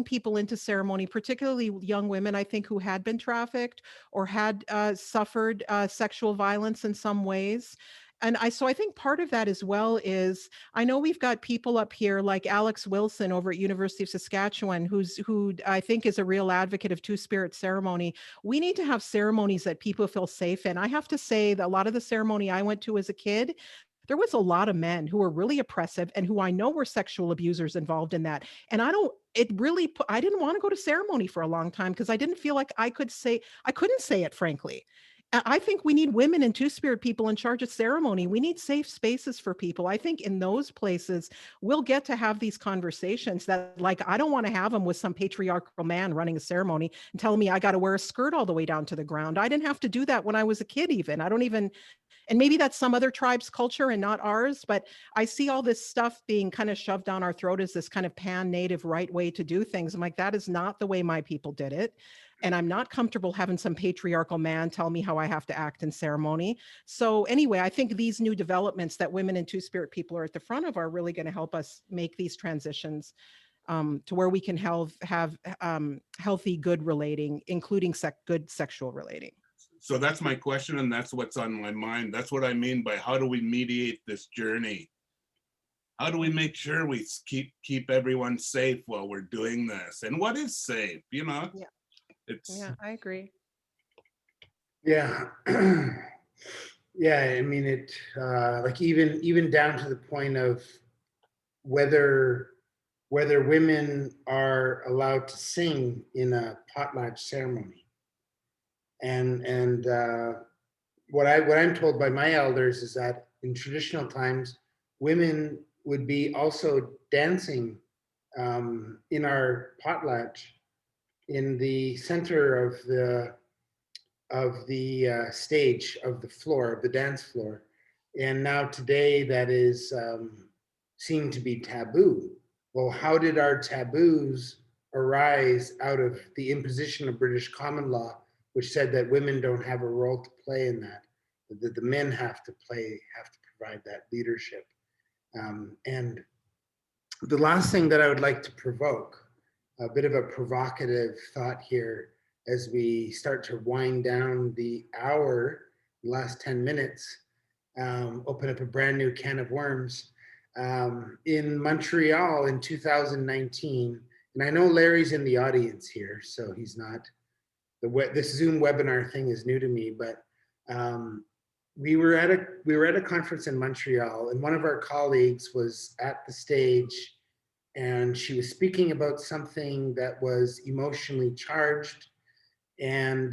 people into ceremony, particularly young women, I think, who had been trafficked or had suffered sexual violence in some ways. And so I think part of that as well is, I know we've got people up here like Alex Wilson over at University of Saskatchewan, who I think is a real advocate of Two-Spirit ceremony. We need to have ceremonies that people feel safe in. I have to say that a lot of the ceremony I went to as a kid, there was a lot of men who were really oppressive and who I know were sexual abusers involved in that. And I didn't want to go to ceremony for a long time because I didn't feel like I couldn't say it, frankly. I think we need women and Two-Spirit people in charge of ceremony. We need safe spaces for people. I think in those places, we'll get to have these conversations that, like, I don't want to have them with some patriarchal man running a ceremony and telling me I got to wear a skirt all the way down to the ground. I didn't have to do that when I was a kid even. And maybe that's some other tribe's culture and not ours, but I see all this stuff being kind of shoved down our throat as this kind of pan-native right way to do things. I'm like, that is not the way my people did it. And I'm not comfortable having some patriarchal man tell me how I have to act in ceremony. So anyway, I think these new developments that women and Two-Spirit people are at the front of are really going to help us make these transitions to where we can have healthy, good relating, including good sexual relating. So that's my question, and that's what's on my mind. That's what I mean by, how do we mediate this journey? How do we make sure we keep everyone safe while we're doing this? And what is safe, you know? Yeah. Yeah, I agree. Yeah. Yeah, I mean, it like even down to the point of whether women are allowed to sing in a potlatch ceremony. And what I'm told by my elders is that in traditional times, women would be also dancing in our potlatch in the center of the stage, of the floor, of the dance floor. And now today that is seen to be taboo. Well, how did our taboos arise out of the imposition of British common law, which said that women don't have a role to play in that the men have to provide that leadership. And the last thing that I would like to provoke, a bit of a provocative thought here as we start to wind down the hour, the last 10 minutes, open up a brand new can of worms. In Montreal in 2019, and I know Larry's in the audience here, so he's not, this Zoom webinar thing is new to me, but we were at a conference in Montreal, and one of our colleagues was at the stage, and she was speaking about something that was emotionally charged, and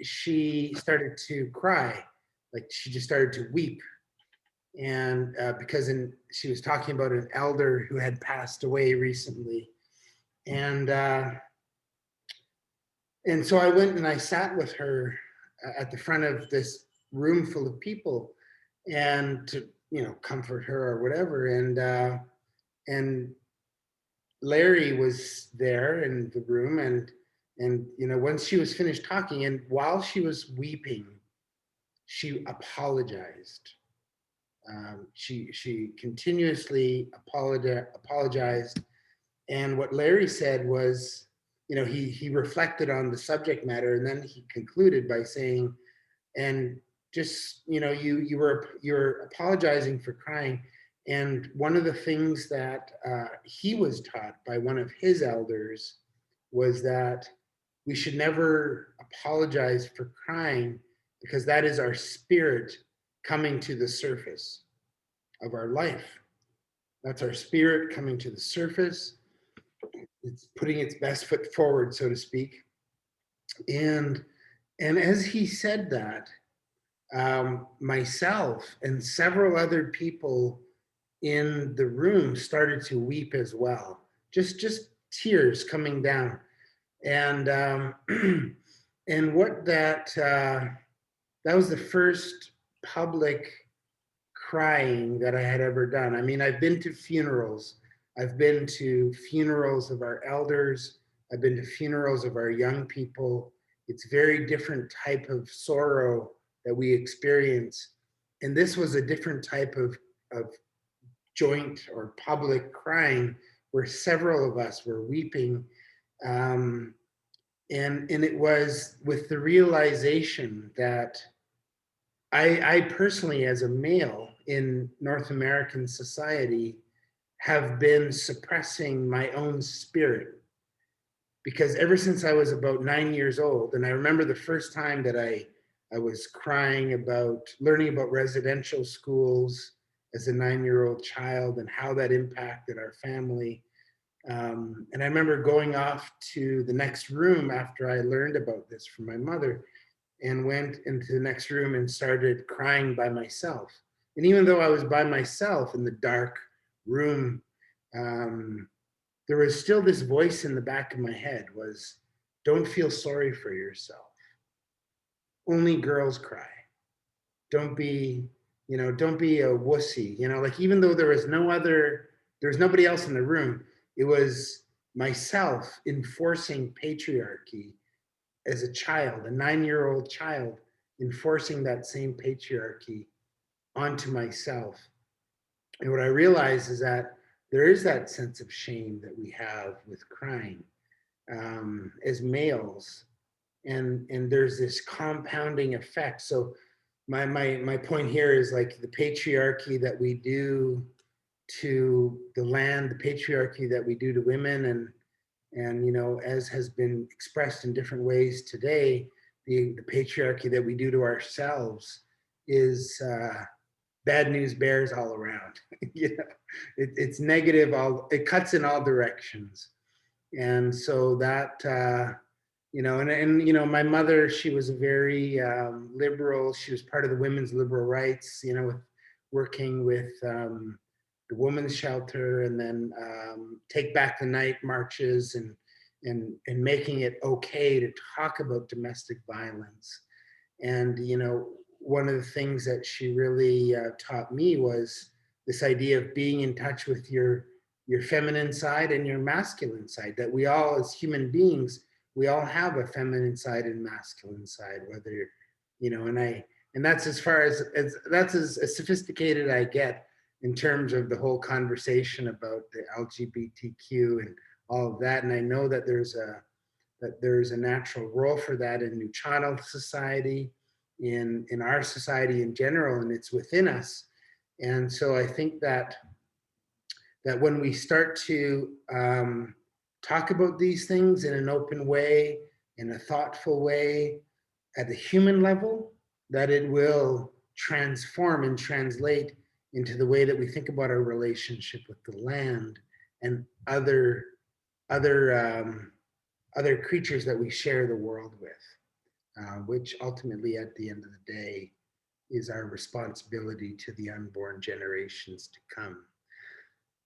she started to cry, like she just started to weep, and because she was talking about an elder who had passed away recently, and so I went and I sat with her at the front of this room full of people, and to comfort her or whatever, and Larry was there in the room, and once she was finished talking, and while she was weeping, she apologized. She continuously apologized, and what Larry said was, he reflected on the subject matter, and then he concluded by saying, and just you're apologizing for crying, and one of the things that he was taught by one of his elders was that we should never apologize for crying, because that is our spirit coming to the surface of our life. That's our spirit coming to the surface. It's putting its best foot forward, so to speak. And as he said that, myself and several other people in the room started to weep as well. Just tears coming down. And and what that was the first public crying that I had ever done. I mean, I've been to funerals. I've been to funerals of our elders. I've been to funerals of our young people. It's very different type of sorrow that we experience. And this was a different type of joint or public crying, where several of us were weeping. And it was with the realization that I personally, as a male in North American society, have been suppressing my own spirit. Because ever since I was about 9 years old, and I remember the first time that I was crying about learning about residential schools as a 9-year-old child and how that impacted our family. And I remember going off to the next room after I learned about this from my mother, and went into the next room and started crying by myself. And even though I was by myself in the dark room, there was still this voice in the back of my head was, don't feel sorry for yourself. Only girls cry. Don't be a wussy, like, even though there was nobody else in the room, it was myself enforcing patriarchy as a child, a 9-year-old child, enforcing that same patriarchy onto myself. And what I realized is that there is that sense of shame that we have with crying as males. And there's this compounding effect. So my point here is, like, the patriarchy that we do to the land, the patriarchy that we do to women, and as has been expressed in different ways today, the patriarchy that we do to ourselves is bad news bears all around. It's negative. It cuts in all directions. And so that, my mother, she was a very liberal. She was part of the women's liberal rights, with working with the women's shelter, and then Take Back the Night marches, and making it okay to talk about domestic violence. And one of the things that she really taught me was this idea of being in touch with your feminine side and your masculine side. That we all, as human beings, we all have a feminine side and masculine side. Whether and that's as far as that's as sophisticated I get in terms of the whole conversation about the LGBTQ and all of that. And I know that there's a natural role for that in New Child Society, in our society in general, and it's within us. And so I think that when we start to talk about these things in an open way, in a thoughtful way, at the human level, that it will transform and translate into the way that we think about our relationship with the land and other creatures that we share the world with, which ultimately, at the end of the day, is our responsibility to the unborn generations to come.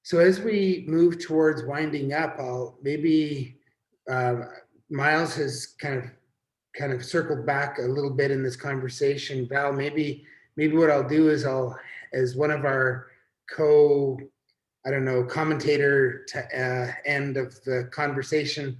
So as we move towards winding up, Miles has kind of circled back a little bit in this conversation. Val, maybe what I'll do is as one of our commentator end of the conversation,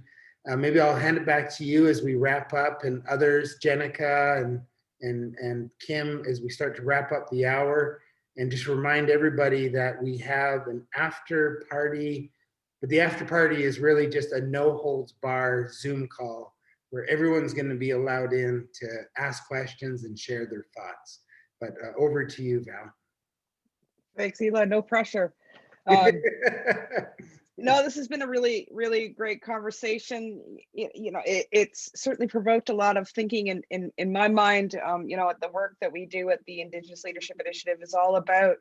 maybe I'll hand it back to you as we wrap up, and others, Jenica and Kim, as we start to wrap up the hour, and just remind everybody that we have an after party, but the after party is really just a no holds bar Zoom call where everyone's going to be allowed in to ask questions and share their thoughts. But over to you, Val. Thanks, Hila. No pressure. No, this has been a really, really great conversation. It's certainly provoked a lot of thinking in my mind. The work that we do at the Indigenous Leadership Initiative is all about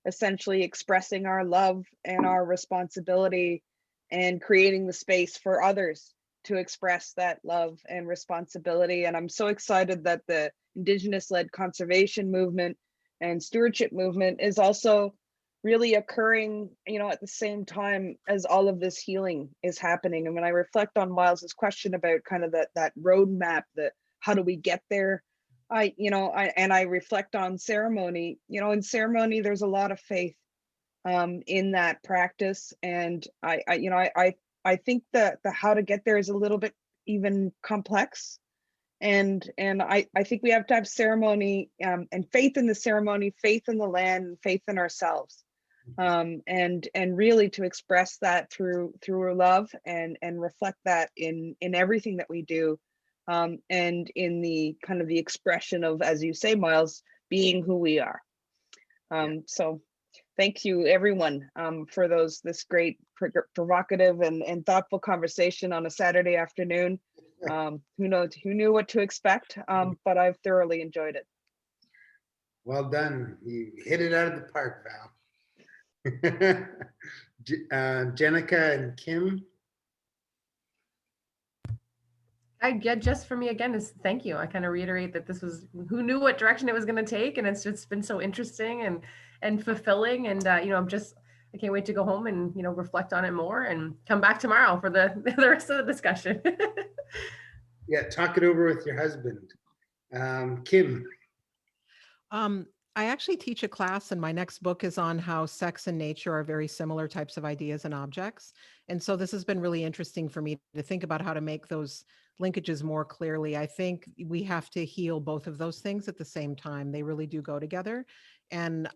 essentially expressing our love and our responsibility and creating the space for others to express that love and responsibility. And I'm so excited that the Indigenous-led conservation movement and stewardship movement is also really occurring, at the same time as all of this healing is happening. And when I reflect on Miles's question about kind of that roadmap, how do we get there? I reflect on ceremony. In ceremony, there's a lot of faith in that practice, and I think that the how to get there is a little bit even complex. And I think we have to have ceremony and faith in the ceremony, faith in the land, and faith in ourselves. And really to express that through love and reflect that in everything that we do, and in the kind of the expression of, as you say, Miles, being who we are. So thank you everyone for this great provocative and thoughtful conversation on a Saturday afternoon. Who knew what to expect, but I've thoroughly enjoyed it. Well done. You hit it out of the park, Val. Jenica and Kim. Just for me again is thank you. I kind of reiterate that this was, who knew what direction it was going to take, and it's just been so interesting and fulfilling. And I can't wait to go home and reflect on it more and come back tomorrow for the rest of the discussion. Yeah, talk it over with your husband. Kim. I actually teach a class, and my next book is on how sex and nature are very similar types of ideas and objects. And so this has been really interesting for me to think about how to make those linkages more clearly. I think we have to heal both of those things at the same time. They really do go together. And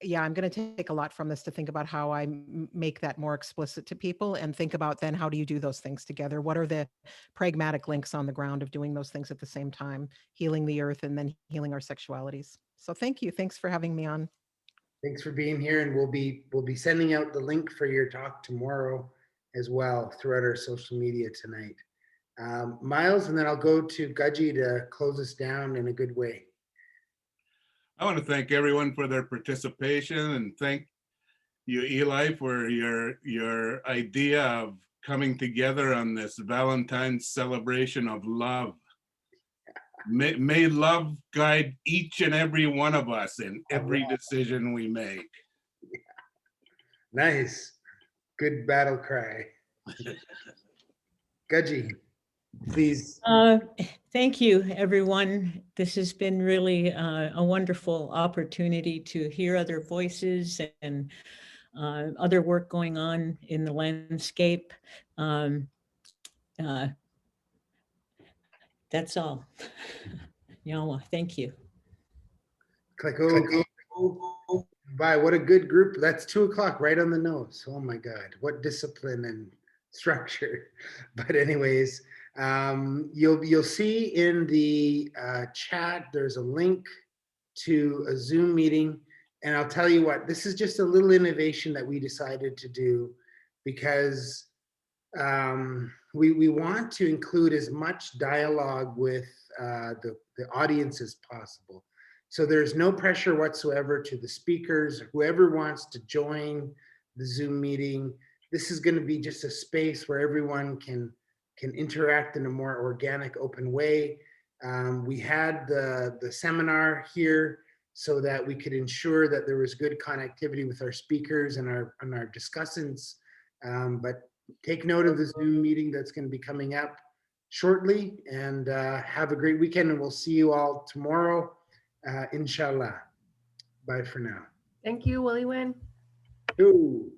yeah, I'm going to take a lot from this to think about how I make that more explicit to people, and think about then how do you do those things together? What are the pragmatic links on the ground of doing those things at the same time, healing the earth and then healing our sexualities? So thank you. Thanks for having me on. Thanks for being here, and we'll be sending out the link for your talk tomorrow as well throughout our social media tonight. Miles, and then I'll go to Gaji to close us down in a good way. I want to thank everyone for their participation, and thank you, Eli, for your idea of coming together on this Valentine's celebration of love. May love guide each and every one of us in every decision we make. Nice. Good battle cry. Gaji, please. Thank you, everyone. This has been really a wonderful opportunity to hear other voices and other work going on in the landscape. That's all. Yawa, thank you. Click, bye. What a good group. That's 2 o'clock, right on the nose. Oh my God, what discipline and structure. But anyways, you'll see in the chat, there's a link to a Zoom meeting. And I'll tell you what, this is just a little innovation that we decided to do, because we want to include as much dialogue with the audience as possible. So there's no pressure whatsoever to the speakers, whoever wants to join the Zoom meeting. This is going to be just a space where everyone can interact in a more organic, open way. We had the seminar here so that we could ensure that there was good connectivity with our speakers and our discussants. But take note of the Zoom meeting that's going to be coming up shortly, and have a great weekend, and we'll see you all tomorrow, inshallah. Bye for now. Thank you, Willie Wynn. Ooh.